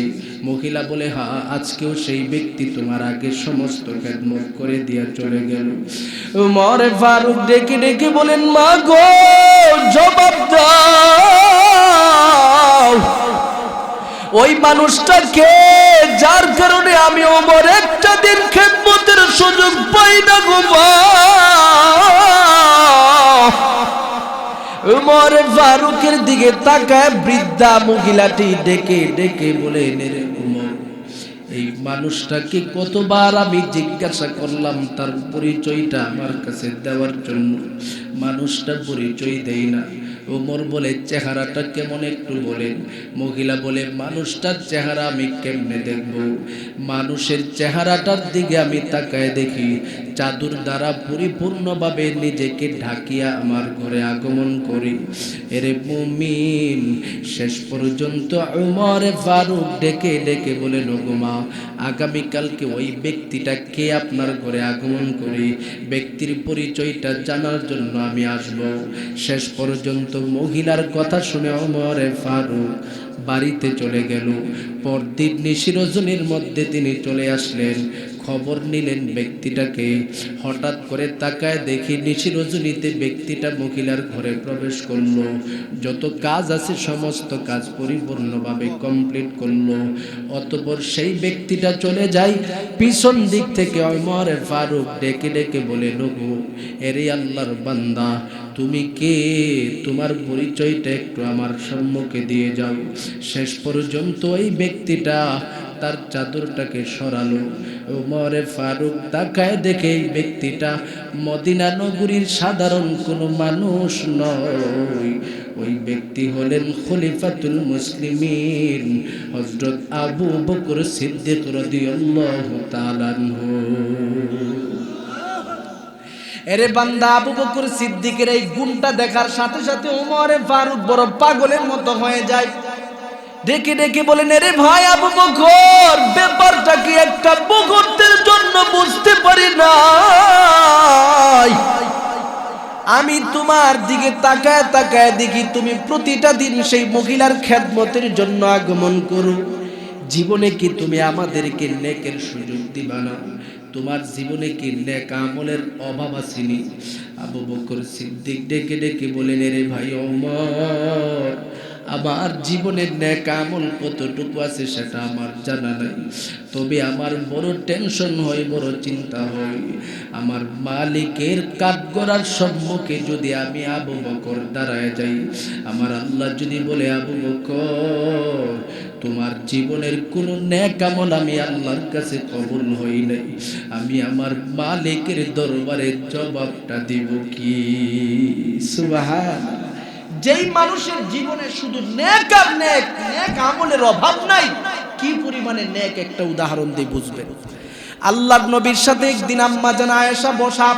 মহিলা বলে, হ্যাঁ, আজকেও সেই ব্যক্তি তোমার আগে সমস্ত খেদমত করে দিয়ে চলে গেল। উমর ফারুক ডেকে ডেকে বলেন, মা গো, জবাব দাও, ওই মানুষটাকে যার কারণে আমি ওমর একটা দিন খেদমতের সুযোগ পাই না গো মা। উমর ফারুকের দিকে তাকায় বৃদ্ধা মহিলাটি ডেকে ডেকে বলে, রে উমর, এই মানুষটাকে কতবার আমি জিজ্ঞাসা করলাম তার পরিচয়টা আমার কাছে দেওয়ার জন্য, মানুষটা পরিচয় দেয় না। ওমর বলে, চেহারাটা কেমন একটু বলেন। মহিলা বলে, মানুষটার চেহারা আমি কেমনে দেখব? মানুষের চেহারাটার দিকে আমি তাকায় দেখি, চাদর দ্বারা পরিপূর্ণভাবে নিজেকে ঢাকিয়া আমার ঘরে আগমন করি। এরে মুমিন, শেষ পর্যন্ত উমর ফারুক ডেকে ডেকে বলেন, ওগো মা, আগামীকালকে ওই ব্যক্তিটা কে আপনার ঘরে আগমন করি, ব্যক্তির পরিচয়টা জানার জন্য আমি আসব। শেষ পর্যন্ত মহিলার কথা শুনে উমর ফারুক বাড়িতে চলে গেল। পরদিন নিশি রজনীর মধ্যে তিনি চলে আসলেন, খবর নিলেন ব্যক্তিটাকে। হঠাৎ করে তাকায় দেখি নিশি রজনীতে ব্যক্তিটা মহিলার ঘরে প্রবেশ করলো। যত কাজ আছে সমস্ত কাজ পরিপূর্ণভাবে কমপ্লিট করলো। অতঃপর সেই ব্যক্তিটা চলে যায়। পিছন দিক থেকে ওমর ফারুক ডেকে ডেকে বলে, ওগো এরে আল্লাহর বান্দা, তুমি কে? তোমার পরিচয়টা একটু আমার সম্মুখে দিয়ে যাও। শেষ পর্যন্ত ওই ব্যক্তিটা তার চাদরটাকে সরালো। ওমর ফারুক তাকায় দেখে এই ব্যক্তিটা মদিনা নগরীর সাধারণ কোনো মানুষ নয়, ওই ব্যক্তি হলেন খলিফাতুল মুসলিমিন হযরত আবু বকর সিদ্দিক রাদিয়াল্লাহু তাআলা আনহু। এরে বান্দা, আবু বকর সিদ্দিকের এই গুণটা দেখার সাথে সাথে ওমর ফারুক বড় পাগলের মতো হয়ে যায়। ডেকে ডেকে বলেন, এরে ভাই আবু বকর, ব্যাপারটা কি একটা মুহূর্তের জন্য বুঝতে পারি না। আমি তোমার দিকে তাকায় তাকায় দেখি তুমি প্রতিটা দিন সেই মহিলার খেদমতের জন্য আগমন করো। জীবনে কি তুমি আমাদেরকে নেকের সুযোগ দিবা না? তোমার জীবনে কি নেক আমলের অভাব আসেনি? আবু বকর সিদ্দিক ডেকে ডেকে বলেন, রে ভাই ওমর, আমার জীবনের নেক আমল কতটুকু আছে সেটা আমার জানা নাই, তবে আমার বড় টেনশন হয়, বড় চিন্তা হয়। আমার মালিকের কাঠগড়ার সম্মুখে যদি আমি আবু বকর দাঁড়ায় যাই, আমার আল্লাহ যদি বলে, আবু বকর, তোমার জীবনের কোনো নেক আমল আমি আল্লাহর কাছে কবুল হই নাই, আমি আমার মালিকের দরবারে জবাবটা দিব কি? সুবহানাল্লাহ। যেই মানুষের জীবনে শুধু নেক আর নেক, নেক আমলের অভাব নাই, কি পরিমাণে নেক একটা উদাহরণ দিয়ে বুঝবেন। আল্লাহর নবীর সাথে একদিন আম্মা জান আয়েশা বসা,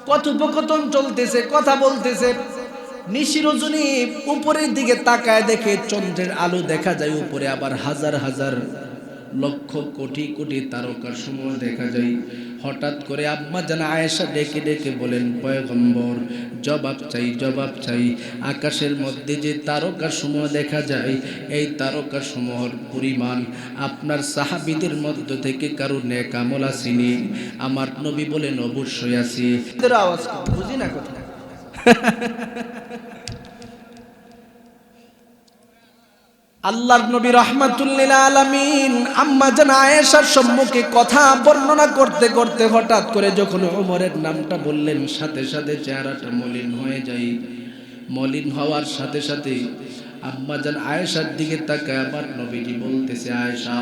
কথোপকথন চলতেছে, কথা বলতেছে। নিশি রজনী উপরের দিকে তাকায় দেখে চন্দ্রের আলো দেখা যায় উপরে, আবার হাজার হাজার লক্ষ কোটি কোটি তারকার সমূহ দেখা যায়। হঠাৎ করে আম্মা জান আয়েশা ডেকে ডেকে বলেন, পয়গম্বর, জবাব চাই, জবাব চাই। আকাশের মধ্যে যে তারকা সমূহ দেখা যায়, এই তারকা সমূহের পরিমাণ আপনার সাহাবীদের মধ্য থেকে কারো নেক আমল আসেনি? আমার নবী বলেন, অবশ্যই আছে। আওয়াজ বুঝি না কথা। আল্লাহর নবী রাহমাতুল লিল আলামিন আম্মা জান আয়েশার সম্মুখে কথা বর্ণনা করতে করতে হঠাৎ করে যখন ওমরের নামটা বললেন, সাথে সাথে চেহারাটা মলিন হয়ে যায়। মলিন হওয়ার সাথে সাথে আম্মা জান আয়েশার দিকে তাকায় আমার নবীজি বলতেছে, আয়েশা,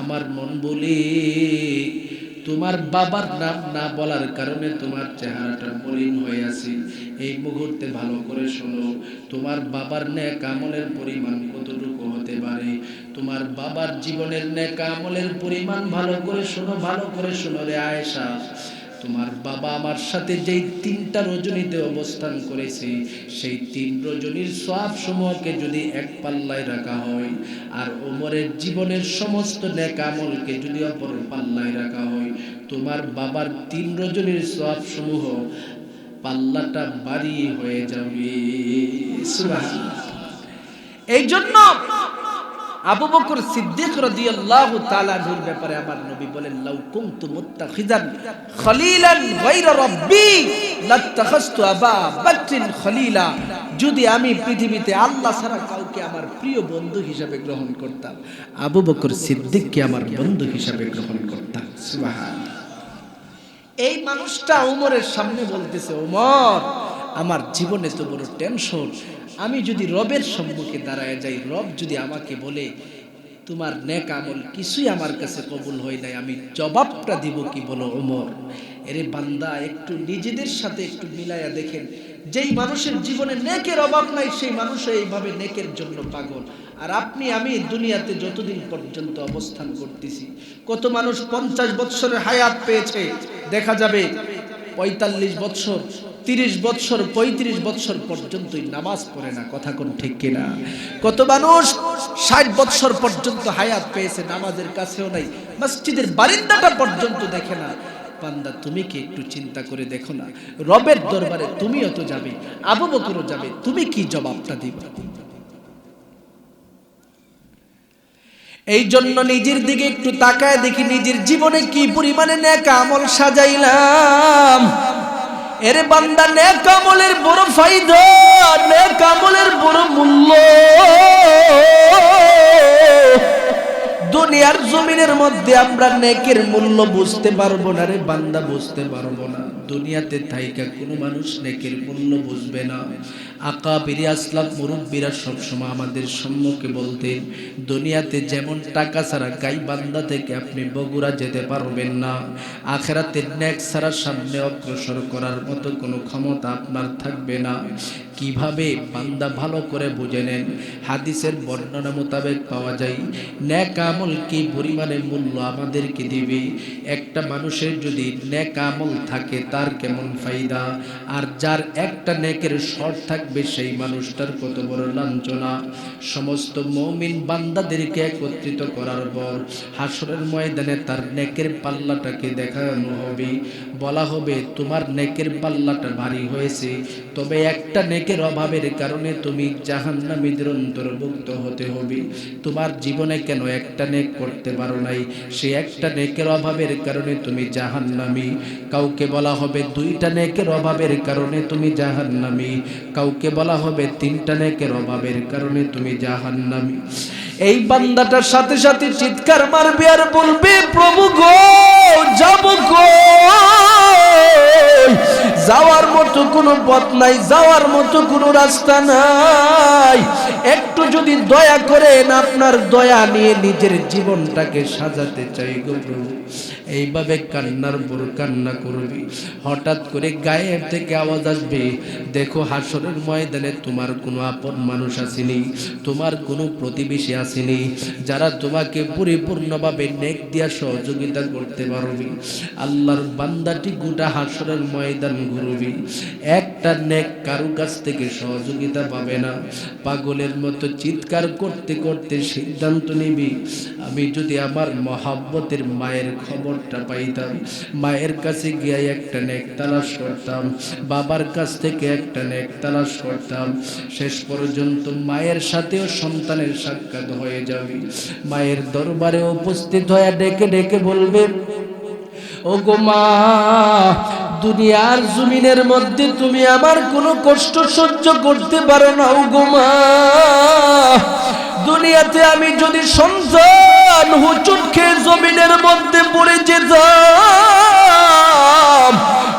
আমার মন বলে তোমার বাবার নাম না বলার কারণে তোমার চেহারাটা মলিন হয়ে আছে। এই মুহূর্তে ভালো করে শোনো, তোমার বাবার নেক আমলের পরিমাণ কতটুকু হতে পারে? তোমার বাবার জীবনের নেক আমলের পরিমাণ ভালো করে শোনো, ভালো করে শোনো রে আয়েশা। তোমার বাবা আমার সাথে যেই 3টা রজনীতে অবস্থান করেছে, সেই 3 রজনীর সওয়াব সমূহকে যদি এক পাল্লায় রাখা হয়, আর ওমরের জীবনের সমস্ত নেক আমলকে যদি অপর পাল্লায় রাখা হয়, তোমার বাবার 3 রজনীর সওয়াব সমূহ পাল্লাটা ভারী হয়ে যাবে। সুবহানাল্লাহ। এই জন্য আবু বকর সিদ্দিক রাদিয়াল্লাহু তাআলা এর ব্যাপারে আমার নবী বলেন, লাউ কুনতু মুত্তাখিযান খলিলান গায়রা রাব্বি লাত্তাখাযতু আবা বকরিন খলিলা। যদি আমি পৃথিবীতে আল্লাহ ছাড়া কাউকে আমার প্রিয় বন্ধু হিসেবে গ্রহণ করতাম, আবু বকর সিদ্দিককে আমার বন্ধু হিসেবে গ্রহণ করতাম। সুবহানাল্লাহ। এই মানুষটা ওমরের সামনে বলতেছে, ওমর, আমার জীবনে তো বড় টেনশন, আমি যদি রবের সম্মুখে দাঁড়ায় যাই, রব যদি আমাকে বলে তোমার নেক আমল কিছুই আমার কাছে কবুল হয় নাই, আমি জবাবটা দিব কি? বলো ওমর। এরে বান্দা, একটু নিজেদের সাথে একটু মিলাইয়া দেখেন, যেই মানুষের জীবনে নেকের অভাব নাই সেই মানুষ এইভাবে নেকের জন্য পাগল। আর আপনি আমি দুনিয়াতে যতদিন পর্যন্ত অবস্থান করতেছি, কত মানুষ 50 বছরের হায়াত পেয়েছে, দেখা যাবে 45 বছর, 30 বছর, 35 বছর পর্যন্তই নামাজ পড়ে না। কথা কোন ঠিক কিনা? কত মানুষ 60 বছর পর্যন্ত হায়াত পেয়েছে, নামাজের কাছেও নাই, মসজিদের বারিন্দাটা পর্যন্ত দেখে না। বান্দা, তুমি কি একটু চিন্তা করে দেখো না, রবের দরবারে তুমিও তো যাবে, আবু বকরও যাবে, তুমি কি জবাবটা দিবে? এই জন্য নিজের দিকে একটু তাকায় দেখি, নিজের জীবনে কি পরিমাণে নেক আমল সাজাইলাম। এরে বান্দা, নেক আমলের বড় ফায়দা, নেক আমলের বড় মূল্য। দুনিয়ার জমিনের মধ্যে আমরা নেকের মূল্য বুঝতে পারবো না রে বান্দা, বুঝতে পারবো না। দুনিয়াতে থাইকা কোনো মানুষ নেকের মূল্য বুঝবে না। আকাবিরি আসলাম মুরব্বীরা সবসময় আমাদের সম্মুখে বলতেন, দুনিয়াতে যেমন টাকা ছাড়া গাই বান্দা থেকে আপনি বগুড়া যেতে পারবেন না, আখেরাতে নেক ছাড়া সামনে অগ্রসর করার মতো কোনো ক্ষমতা আপনার থাকবে না। কিভাবে বান্দা ভালো করে বুঝে নেন, হাদিসের বর্ণনা মোতাবেক পাওয়া যায় নেক আমল কি পরিমাণে মূল্য আমাদেরকে দিবে। একটা মানুষের যদি নেক আমল থাকে তার কেমন ফায়দা, আর যার একটা নেকের শর্ট থাকবে সেই মানুষটার কত বড় লাঞ্ছনা। সমস্ত মুমিন বান্দাদেরকে একত্রিত করার পর হাসরের ময়দানে তার নেকের পাল্লাটাকে দেখানো হবে, বলা হবে তোমার নেকের পাল্লাটা ভারী হয়েছে, তবে একটা নেকের অভাবের কারণে তুমি জাহান্নামীদের অন্তর্ভুক্ত হতে হবে। তোমার জীবনে কেন একটা নেক করতে পারো নাই, সে একটা নেকের অভাবের কারণে তুমি জাহান্নামী। কাউকে বলা হবে 2টা নেকের অভাবের কারণে তুমি জাহান্নামী, কাউকে বলা হবে 3টা নেকের অভাবের কারণে তুমি জাহান্নামী। এই বান্দাটার সাথে সাথে চিৎকার মারবে আর বলবে, প্রভু গো, যাব গো, যাওয়ার মতো কোনো পথ নাই, যাওয়ার মতো কোনো রাস্তা নাই। একটু যদি দয়া করেন, আপনার দয়া নিয়ে নিজের জীবনটাকে সাজাতে চাই গো প্রভু। এইভাবে কান্নার পর কান্না করবি। হঠাৎ করে গায়ের থেকে আওয়াজ আসবে, দেখো হাসরের ময়দানে তোমার কোনো আপন মানুষ আসেনি, তোমার কোনো প্রতিবেশী আসেনি, যারা তোমাকে পরিপূর্ণভাবে নেক দিয়া সহযোগিতা করতে পারবে। আল্লাহর বান্দাটি গোটা হাসরের ময়দান ঘুরবি, একটা নেক কারো কাছ থেকে সহযোগিতা পাবে না। পাগলের মতো চিৎকার করতে করতে সিদ্ধান্ত নিবি, আমি যদি আমার মহাব্বতের মায়ের খবরটা পাইতাম, মায়ের কাছে গিয়ে একটা নেক তালাশ করতাম, বাবার কাছ থেকে একটা নেক তালাশ করতাম, শেষ পর্যন্ত মায়ের সাথেও সন্তানের সাক্ষাৎ হয়ে যাবে। মায়ের দরবারে উপস্থিত হয়ে ডেকে ডেকে বলবে, ও গো মা, দুনিয়ার জমিনের মধ্যে তুমি আমার কোনো কষ্ট সহ্য করতে পারো না। ও গো মা, দুনিয়াতে আমি যদি সন্তান হুচুট খেয়ে জমিনের মধ্যে পড়ে যেতাম,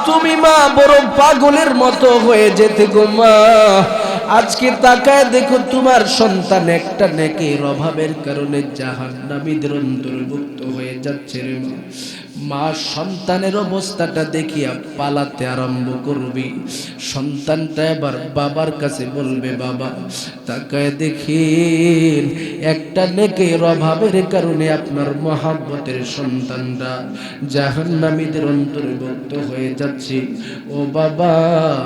তুমি মা বড় পাগলের মতো হয়ে যেতে গো মা। আজকে তাকায় দেখো, তোমার সন্তান একটা নেকের অভাবের কারণে জাহান্নামীদের অন্তর্ভুক্ত হয়ে যাচ্ছে রে মা। মা সন্তানের অবস্থাটা দেখিয়া পালাতে আরম্ভ করবি। সন্তানটা এবার বাবার কাছে বলবে, বাবা তাকায় দেখেন, একটা নেকের অভাবের কারণে আপনার মহাব্বতের সন্তানরা জাহান্নামীদের অন্তর্ভুক্ত হয়ে যাচ্ছে। ও বাবা,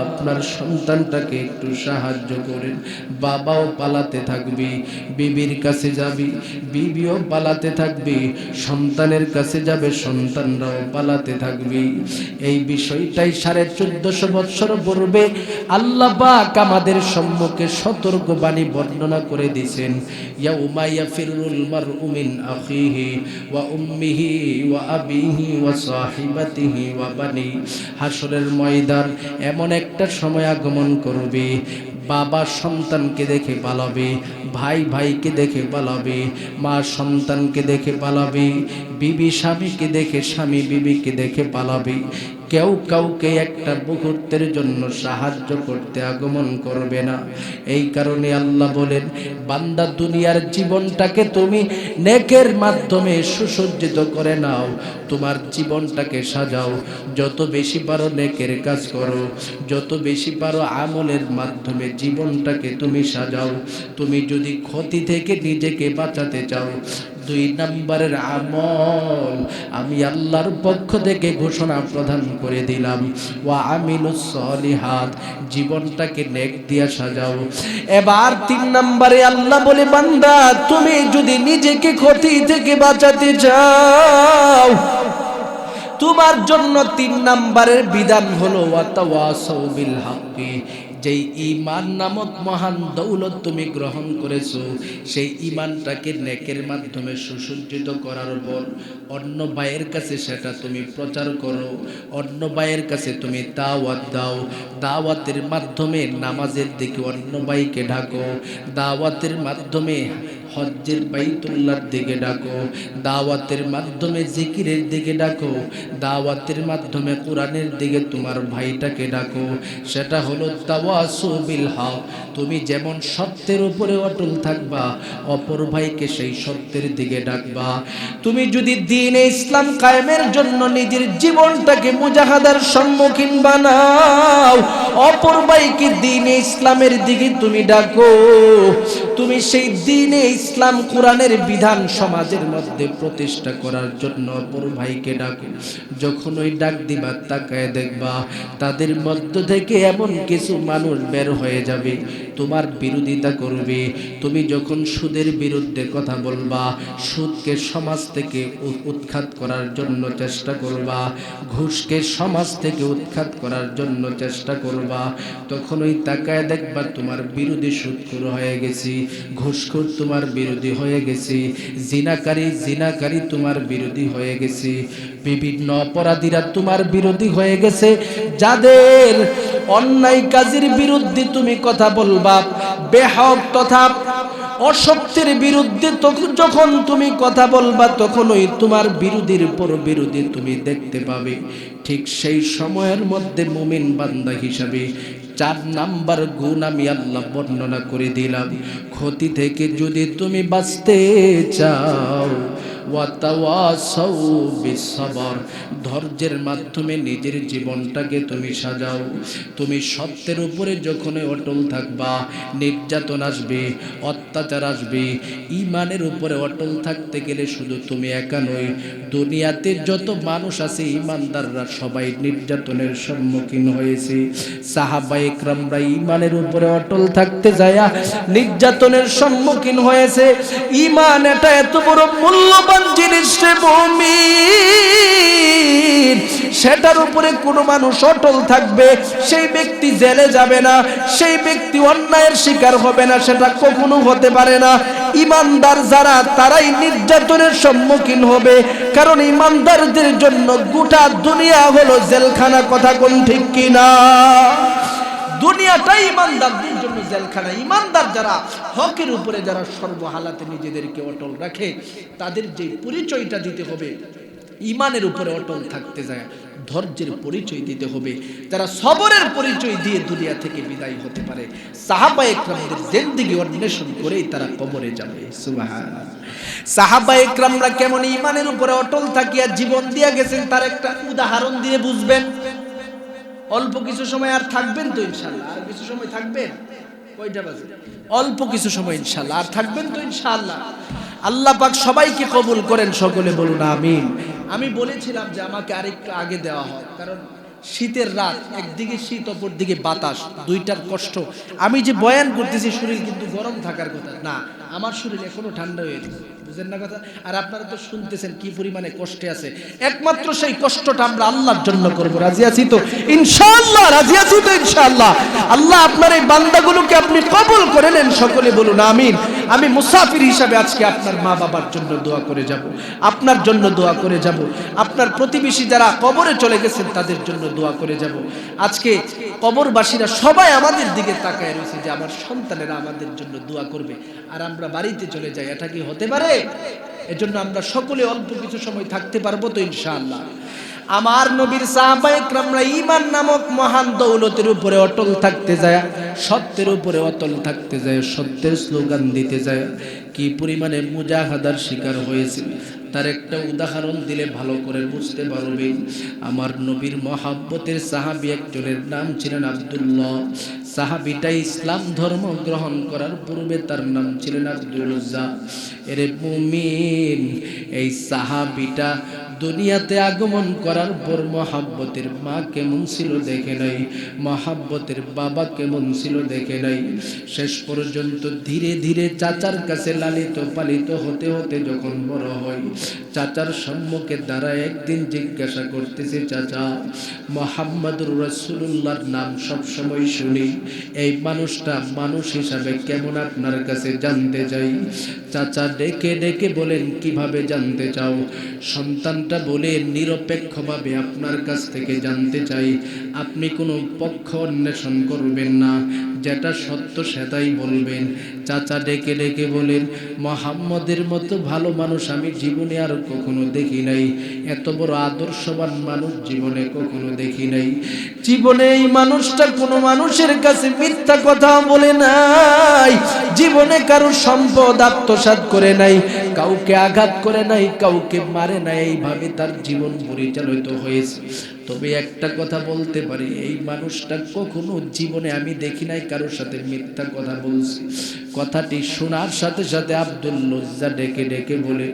আপনার সন্তানটাকে একটু সাহায্য করেন। বাবাও পালাতে থাকবি, বিবির কাছে যাবি, বিবিও পালাতে থাকবি, সন্তানের কাছে যাবে, সন্তানরাও পালাতে থাকবি। এই বিষয়টাই 1450 বছর পূর্বে আল্লাহ পাক আমাদের সম্মুখে সতর্ক বাণী বর্ণনা করে দিয়েছেন। ইয়াউমা ইয়াফিরুল মারউ মিন আখিহি ওয়া উম্মিহি ওয়া আবিহি ওয়া সাহিবাতিহি ওয়া বানি। হাসরের ময়দান এমন একটা সময় আগমন করবে, বাবা সন্তানকে দেখে পালাবে, ভাই ভাইকে দেখে পালাবে, মা সন্তানকে দেখে পালাবে, বিবি স্বামীকে দেখে, স্বামী বিবিকে দেখে পালাবে। কেউ কাউকে একটা মুহূর্তের জন্য সাহায্য করতে আগমন করবে না। এই কারণে আল্লাহ বলেন, বান্দা দুনিয়ার জীবনটাকে তুমি নেকের মাধ্যমে সুসজ্জিত করে নাও, তোমার জীবনটাকে সাজাও, যত বেশি পারো নেকের কাজ করো, যত বেশি পারো আমলের মাধ্যমে জীবনটাকে তুমি সাজাও। তুমি যদি ক্ষতি থেকে নিজেকে বাঁচাতে চাও, 2 নম্বরের আমল আমি আল্লাহর পক্ষ থেকে ঘোষণা প্রদান করে দিলাম, ওয়া আমিলুস সলিহাত, জীবনটাকে নেক দিয়া সাজাও। এবার 3 নম্বরে আল্লাহ বলে, বান্দা তুমি যদি নিজেকে ক্ষতি থেকে বাঁচাতে চাও, তোমার জন্য 3 নম্বরের বিধান হলো ওয়াতাওয়াসাউ বিল হাক্কি। যেই ঈমান নামক মহান দৌলত তুমি গ্রহণ করেছো, সেই ঈমানটাকে নেকের মাধ্যমে সুসজ্জিত করার পর অন্য ভাইয়ের কাছে সেটা তুমি প্রচার করো, অন্য ভাইয়ের কাছে তুমি দাওয়াত দাও। দাওয়াতের মাধ্যমে নামাজের দিকে অন্য ভাইকে ডাকো, দাওয়াতের মাধ্যমে হজ্জের বাইতুল্লাহর দিকে ডাকো, দাওয়াতের মাধ্যমে জিকিরের দিকে ডাকো, দাওয়াতের মাধ্যমে কোরআনের দিকে তোমার ভাইটাকে ডাকো। সেটা হলো তাওয়াসু বিল হক। তুমি যেমন সত্যের উপরে অটল থাকবা, অপর ভাইকে সেই সত্যের দিকে ডাকবা। তুমি যদি দ্বীনে ইসলাম কায়েমের জন্য নিজের জীবনটাকে মুজাহাদার সম্মুখীন বানাও, অপর ভাইকে দ্বীনে ইসলামের দিকে তুমি ডাকো। তুমি সেই দ্বীনে ইসলাম কোরআনের বিধান সমাজের মধ্যে প্রতিষ্ঠা করার জন্য অপর ভাইকে ডাকো। যখন ওই ডাক দিবা, তাকায় দেখবা তাদের মধ্য থেকে এমন কিছু মানুষ বের হয়ে যাবে, তোমার বিরোধিতা করবে। তুমি যখন সুদের বিরুদ্ধে কথা বলবা, সুদকে সমাজ থেকে উৎখাত করার জন্য চেষ্টা করবা, ঘুষকে সমাজ থেকে উৎখাত করার জন্য চেষ্টা করবা, তখন ওই তাকায় দেখবা তোমার বিরোধী সুদখোর হয়ে গেছি, ঘুষখোর তোমার বিরোধী হয়ে গেছি, জিনাকারী তোমার বিরোধী হয়ে গেছি, বিভিন্ন অপরাধীরা তোমার বিরোধী হয়ে গেছে। যাদের অন্যায় কাজের বিরুদ্ধে তুমি কথা বলবা, বেহক তথা অসত্যের বিরুদ্ধে যখন তুমি কথা বলবা, তখন ওই তোমার বিরোধীর উপর বিরোধী তুমি দেখতে পাবে। ঠিক সেই সময়ের মধ্যে মুমিন বান্দা হিসাবে 4 নাম্বার গুণ আমি আল্লাহ বর্ণনা করে দিলাম। ক্ষতি থেকে যদি তুমি বাঁচতে চাও, ওয়াতাওয়াসাউ বিসসবর, ধৈর্যের মাধ্যমে নিজের জীবনটাকে তুমি সাজাও। তুমি সত্যের উপরে যখন অটল থাকবা, নির্যাতন আসবে, অত্যাচার আসবে। ঈমানের উপরে অটল থাকতে গেলে শুধু তুমি একা নয়, দুনিয়াতে যত মানুষ আছে ঈমানদাররা সবাই নির্যাতনের সম্মুখীন হয়েছে। সাহাবায়ে ইকরামরা ঈমানের উপরে অটল থাকতে যায় নির্যাতনের সম্মুখীন হয়েছে। ঈমান এটা এত বড় মূল্যবান জিনিস রে মুমিন, সেটার উপরে কোনো মানুষ অটল থাকবে, সেই ব্যক্তি জেলে যাবে না, সেই ব্যক্তি অন্যায়ের শিকার হবে না, সেটা কখনো হতে পারে না। ঈমানদার যারা, তারাই নির্যাতনের সম্মুখীন হবে, কারণ ঈমানদারদের জন্য গোটা দুনিয়া হলো জেলখানা। কথা কোন ঠিক কিনা? দুনিয়াটাই ঈমানদারদের জন্য জেলখানা। ঈমানদার যারা, হকের উপরে যারা সর্বহালাতে নিজেদেরকে অটল রাখে, তাদের যে পরিচয়টা দিতে হবে, ঈমানের উপরে অটল থাকতে যায় ধৈর্যের পরিচয় দিতে হবে। যারা সবরের পরিচয় দিয়ে দুনিয়া থেকে বিদায় হতে পারে, সাহাবায়ে ইকরামদের জিন্দেগি অন্বেষণ করেই তারা কবরে যাবে। সুবহানাল্লাহ। সাহাবায়ে ইকরামরা কেমন ঈমানের উপরে অটল থাকিয়া জীবন দিয়া গেছেন, তার একটা উদাহরণ দিয়ে বুঝবেন। অল্প কিছু সময় আর থাকবেন তো ইনশাআল্লাহ? আর কিছু সময় থাকবেন? কয়টা বাজে? অল্প কিছু সময় ইনশাআল্লাহ। আর থাকবেন তো ইনশাআল্লাহ? আল্লাহ পাক সবাইকে কবুল করেন, সকলে বলুন আমিন। আমি বলেছিলাম যে আমাকে আরেকটু আগে দেওয়া হয়, কারণ শীতের রাত, একদিকে শীত অপর দিকে বাতাস, দুইটার কষ্ট। আমি যে বয়ান করতেছি শরীর কিন্তু গরম থাকার কথা না, আমার শরীর এখনো ঠান্ডা হয়ে গেছে, বুঝেন না কথা? আর আপনারা তো শুনতেছেন কি পরিমাণে কষ্টে আছে। একমাত্র সেই কষ্টটা আমরা আল্লাহর জন্য করব। রাজি আছি তো ইনশাআল্লাহ? রাজি আছি তো ইনশাআল্লাহ? আল্লাহ আপনার এই বান্দাগুলোকে আপনি কবুল করে নেন, সকলে বলুন আমিন। আমি মুসাফির হিসাবে আজকে আপনার মা বাবার জন্য দোয়া করে যাব, আপনার জন্য দোয়া করে যাব, আপনার প্রতিবেশী যারা কবরে চলে গেছেন তাদের জন্য দোয়া করে যাব। আজকে কবরবাসীরা সবাই আমাদের দিকে তাকায় রয়েছে যে আমার সন্তানেরা আমাদের জন্য দোয়া করবে, আর আমরা বাড়িতে চলে যাই। এটা কি হতে পারে? এজন্য আমরা সকলে অল্প কিছু সময় থাকতে পারবো তো ইনশাআল্লাহ? আমার নবীর সাহাবায়ে কেরামরা ঈমান নামক মহান দৌলতের উপরে অটল থাকতে যায়, সত্যের উপরে অটল থাকতে যায়, সত্যের স্লোগান দিতে যায়, কি পরিমাণে মুজাহাদার শিকার হয়েছে তার একটা উদাহরণ দিলে ভালো করে বুঝতে পারবেন। আমার নবীর মহব্বতের সাহাবী একজনের নাম ছিলেন আব্দুল্লাহ। সাহাবীটা ইসলাম ধর্ম গ্রহণ করার পূর্বে তার নাম ছিলেন আব্দুল উজ্জা। এরে মুমিন, এই সাহাবীটা দুনিয়াতে আগমন করার পর মহব্বতের মা কেমন ছিল দেখে নাই, মহব্বতের বাবা কেমন ছিল দেখে নাই। শেষ পর্যন্ত ধীরে ধীরে চাচার কাছে লালিত পালিত হতে হতে যখন বড় হয়, চাচার সম্মুখে দাঁড়ায় একদিন জিজ্ঞাসা করতেছে, চাচা মুহাম্মদুর রাসূলুল্লাহর নাম সব সময় শুনি, এই মানুষটা মানুষ হিসাবে কেমন আপনার কাছে জানতে চাই। চাচা ডেকে ডেকে বলেন, কিভাবে জানতে চাও? সন্তানটা বলে, নিরপেক্ষভাবে আপনার কাছ থেকে জানতে চাই। আপনি কোনো পক্ষ অন্বেষণ করবেন না, যেটা সত্য সেটাই বলবেন। চাচা ডেকে ডেকে বলেন, মুহাম্মদের মতো ভালো মানুষ আমি জীবনে আর কখনো দেখি নাই, এত বড় আদর্শবান মানুষ জীবনে কখনো দেখি নাই। জীবনে এই মানুষটা কোনো মানুষের কাছে মিথ্যা কথা বলে নাই, জীবনে কারো সম্পদ আত্মসাৎ করে নাই, কাউকে আঘাত করে নাই, কাউকে মারে নাই, এইভাবে তার জীবন পরিচালিত হয়েছে। তবে একটা কথা বলতে পারি, এই মানুষটা কখনো জীবনে আমি দেখি নাই কারোর সাথে মিথ্যা কথা বলছে। কথাটি শোনার সাথে সাথে আব্দুল লজ্জা ডেকে ডেকে বলে,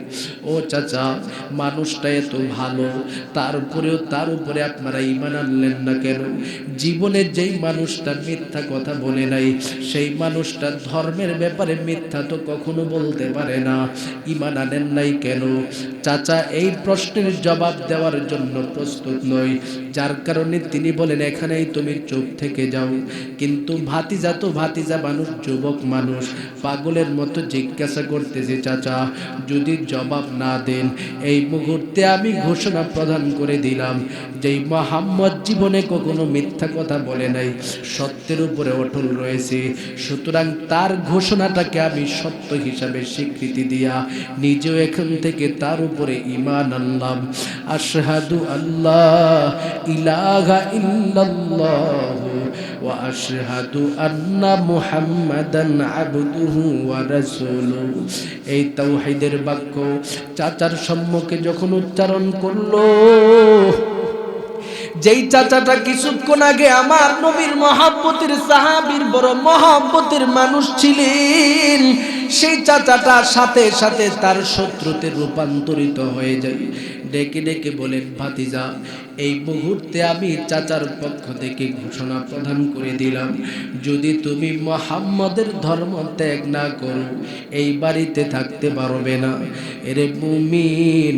ও চাচা, মানুষটা এত ভালো, তার উপরে আপনারা ঈমান আনলেন না কেন? জীবনে যেই মানুষটা মিথ্যা কথা বলে নাই, সেই মানুষটা ধর্মের ব্যাপারে মিথ্যা তো কখনো বলতে পারে না, ঈমান আনেন নাই কেন? চাচা এই প্রশ্নের জবাব দেওয়ার জন্য প্রস্তুত নয়, যার কারণে তিনি বলেন, এখানেই তুমি চুপ থেকে যাও। কিন্তু ভাতিজা মানুষ, যুবক মানুষ, পাগলের মতো জিজ্ঞাসা করতেছে, চাচা যদি জবাব না দেন, এই মুহূর্তে আমি ঘোষণা প্রদান করে দিলাম যে মুহাম্মদ জীবনে কখনো মিথ্যা কথা বলে নাই, সত্যের উপরে অটল রয়েছে, সুতরাং তার ঘোষণাটাকে আমি সত্য হিসাবে স্বীকৃতি দিয়া নিজেও এখান থেকে তার উপরে ঈমান আনলাম। আশহাদু আল্লাহ ইলাহা ইল্লাল্লাহ ওয়া আশহাদু আন্না মুহাম্মাদান আবদুহু ওয়া রাসূলুহু। এই তাওহীদের বাক্য চাচার সম্মুখে যখন উচ্চারণ করলো, যেই চাচাটা কিছুক্ষণ আগে আমার নবীর মহব্বতের সাহাবীর বড় মহব্বতের মানুষ ছিলেন, সেই চাচাটা সাথে সাথে তার শত্রুতে রূপান্তরিত হয়ে যায়। ডেকে ডেকে বলেন, ভাতিজা এই মুহূর্তে আমি চাচার পক্ষ থেকে ঘোষণা প্রদান করে দিলাম, যদি তুমি মুহাম্মদের ধর্ম ত্যাগ না করো, এই বাড়িতে থাকতে পারবে না। এরে মুমিন,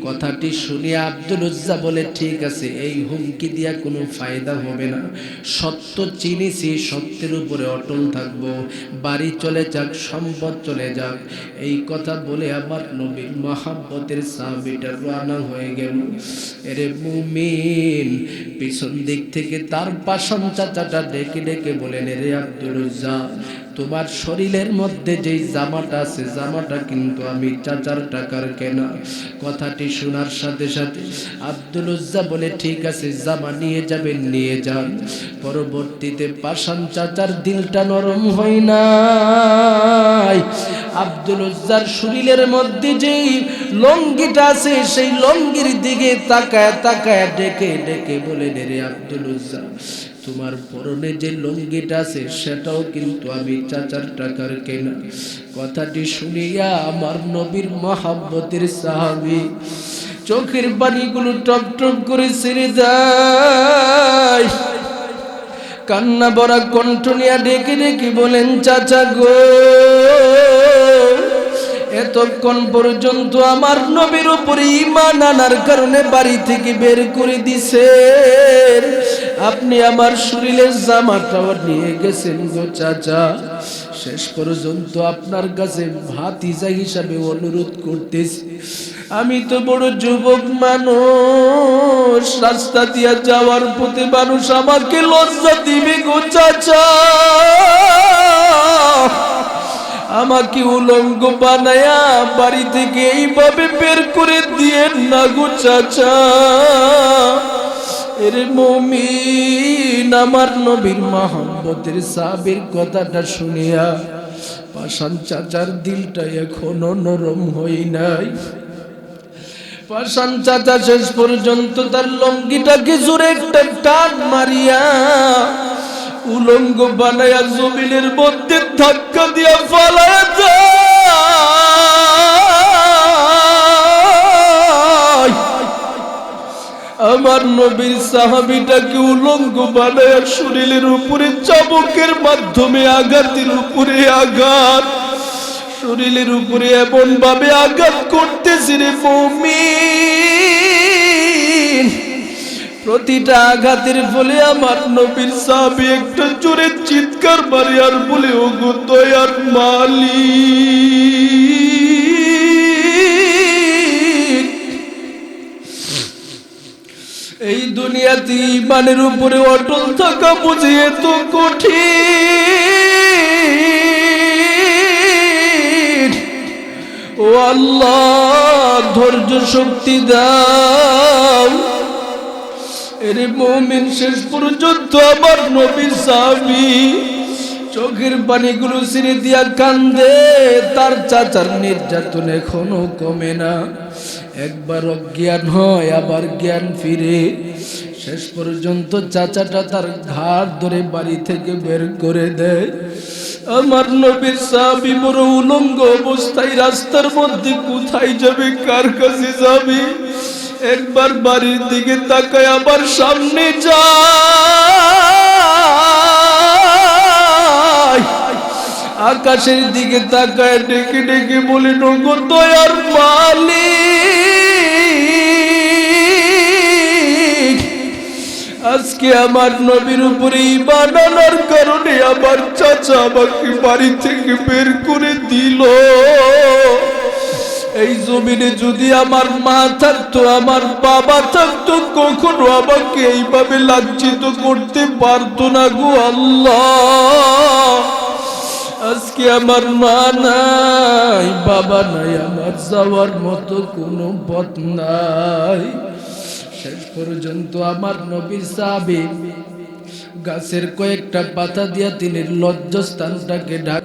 কথাটি শুনে আব্দুল উজ্জা বলে, ঠিক আছে, এই হুমকি দিয়া কোনো ফায়দা হবে না, সত্য চিনেছি, সত্যের উপরে অটল থাকবো, বাড়ি চলে যাক, সম্পদ চলে যাক। এই কথা বলে আমার নবীর মহব্বতের সাহাবীটা রওনা হয়ে গেল। এরে মুমিন, পিছন দিক থেকে তার পাশান চাচাটা ডেকে ডেকে বলেন, এরে আব্দুল উজ্জা, তোমার শরীরের মধ্যে যেই জামাটা আছে, জামাটা কিন্তু আমি চাচার টাকার কেনা। কথাটি শোনার সাথে সাথে আব্দুল উজ্জা বলে, ঠিক আছে, জামা নিয়ে যাবেন, নিয়ে যান। পরবর্তীতে পাশান চাচার দিলটা নরম হয় নাই, আব্দুল উজ্জার শরীরের মধ্যে যেই লঙ্গিটা আছে, সেই লঙ্গির দিকে তাকায় তাকায় ডেকে ডেকে বলে, রে আব্দুল উজ্জা, তোমার পরনে যে লুঙ্গিটা আছে সেটাও কিন্তু আমি চাচার টাকার কেনা। কথাটি শুনিয়া আমার নবীর মহব্বতের সাহাবী চোখের পানিগুলো টপ টপ করে ছেড়ে যায়, কান্না ভরা কণ্ঠ নিয়ে ডেকে ডেকে বলেন, চাচা গো, এতক্ষণ পর্যন্ত আমার নবীর উপরে ঈমান আনার কারণে বাড়ি থেকে বের করে দিছেন, আপনি আমার শরীরের জামাটাও নিয়ে গেছেন গো চাচা। শেষ পর্যন্ত আপনার কাছে ভাতিজা হিসাবে অনুরোধ করতেছি, আমি তো বড় যুবক মানুষ, রাস্তা দিয়া যাওয়ার পথে মানুষ আমাকে লজ্জা দিবে গো চাচা, আমাকে উলঙ্গ বানায়া বাড়ি থেকে এইভাবে বের করে দিয়ে না গো চাচা। এরে মুমিন, আমার নবীর মহব্বতের সাহাবীর কথাটা শুনিয়া পাশান চাচার দিলটা এখনো নরম হই নাই। পাশান চাচা শেষ পর্যন্ত তার লঙ্গিটাকে জোরে একটা টান মারিয়া উলঙ্গ বানায়া জমিনের মধ্যে ধাক্কা দিয়া ফালায়া যায়। আমার নবীর সাহাবীটাকে উলঙ্গ বানায়া শরীরের উপরে চাবুকের মাধ্যমে আঘাতের উপরে আঘাত, শরীরের উপরে এমন ভাবে আঘাত করতেছে রে মুমিন, প্রতিটা আঘাতের ফলে আমার নবীর সাহাবী একটা জোরে চিৎকার মারে আর বলে, ওগো দয়ার মালিক, এই দুনিয়াতে ঈমানের উপরে অটল থাকা বুঝি এত কঠিন। ও আল্লাহ, ধৈর্য শক্তি দাও। এরে মুমিন, শেষ পর্যন্ত আমার নবীর সাহাবী চোখের পানিগুলো ছেড়ে দিয়া কান্দে। তার চাচার নির্যাতন এখনো কমে না। একবার অজ্ঞান হয়, আবার জ্ঞান ফিরে। শেষ পর্যন্ত চাচাটা তার ঘাড় ধরে বাড়ি থেকে বের করে দেয়। আমার নবীর সাহাবী বড় উলঙ্গ অবস্থায় রাস্তার মধ্যে কোথায় যাবে, কার কাছে যাবে, একবার বাড়ির দিকে তাকায় আবার সামনে যায়, আকাশের দিকে তাকায় ডেকে ডেকে বলে, ওগো দয়ার মালিক, আজকে আমার নবীর উপরে ঈমান আনার কারণে আমার চাচা আমাকে বাড়ি থেকে বের করে দিল। এই জমিনে যদি আমার মা থাকতো, আমার বাবা থাকতো, কখনো আমাকে এইভাবে লাঞ্ছিত করতে পারতো না গো আল্লাহ। আজকে আমার মা নাই, বাবা নাই, আমার যাওয়ার মতো কোনো পথ নাই। শেষ পর্যন্ত আমার নবীর সাহাবী গাছের কয়েকটা পাতা দিয়া তিনি লজ্জাস্থানটাকে ঢাক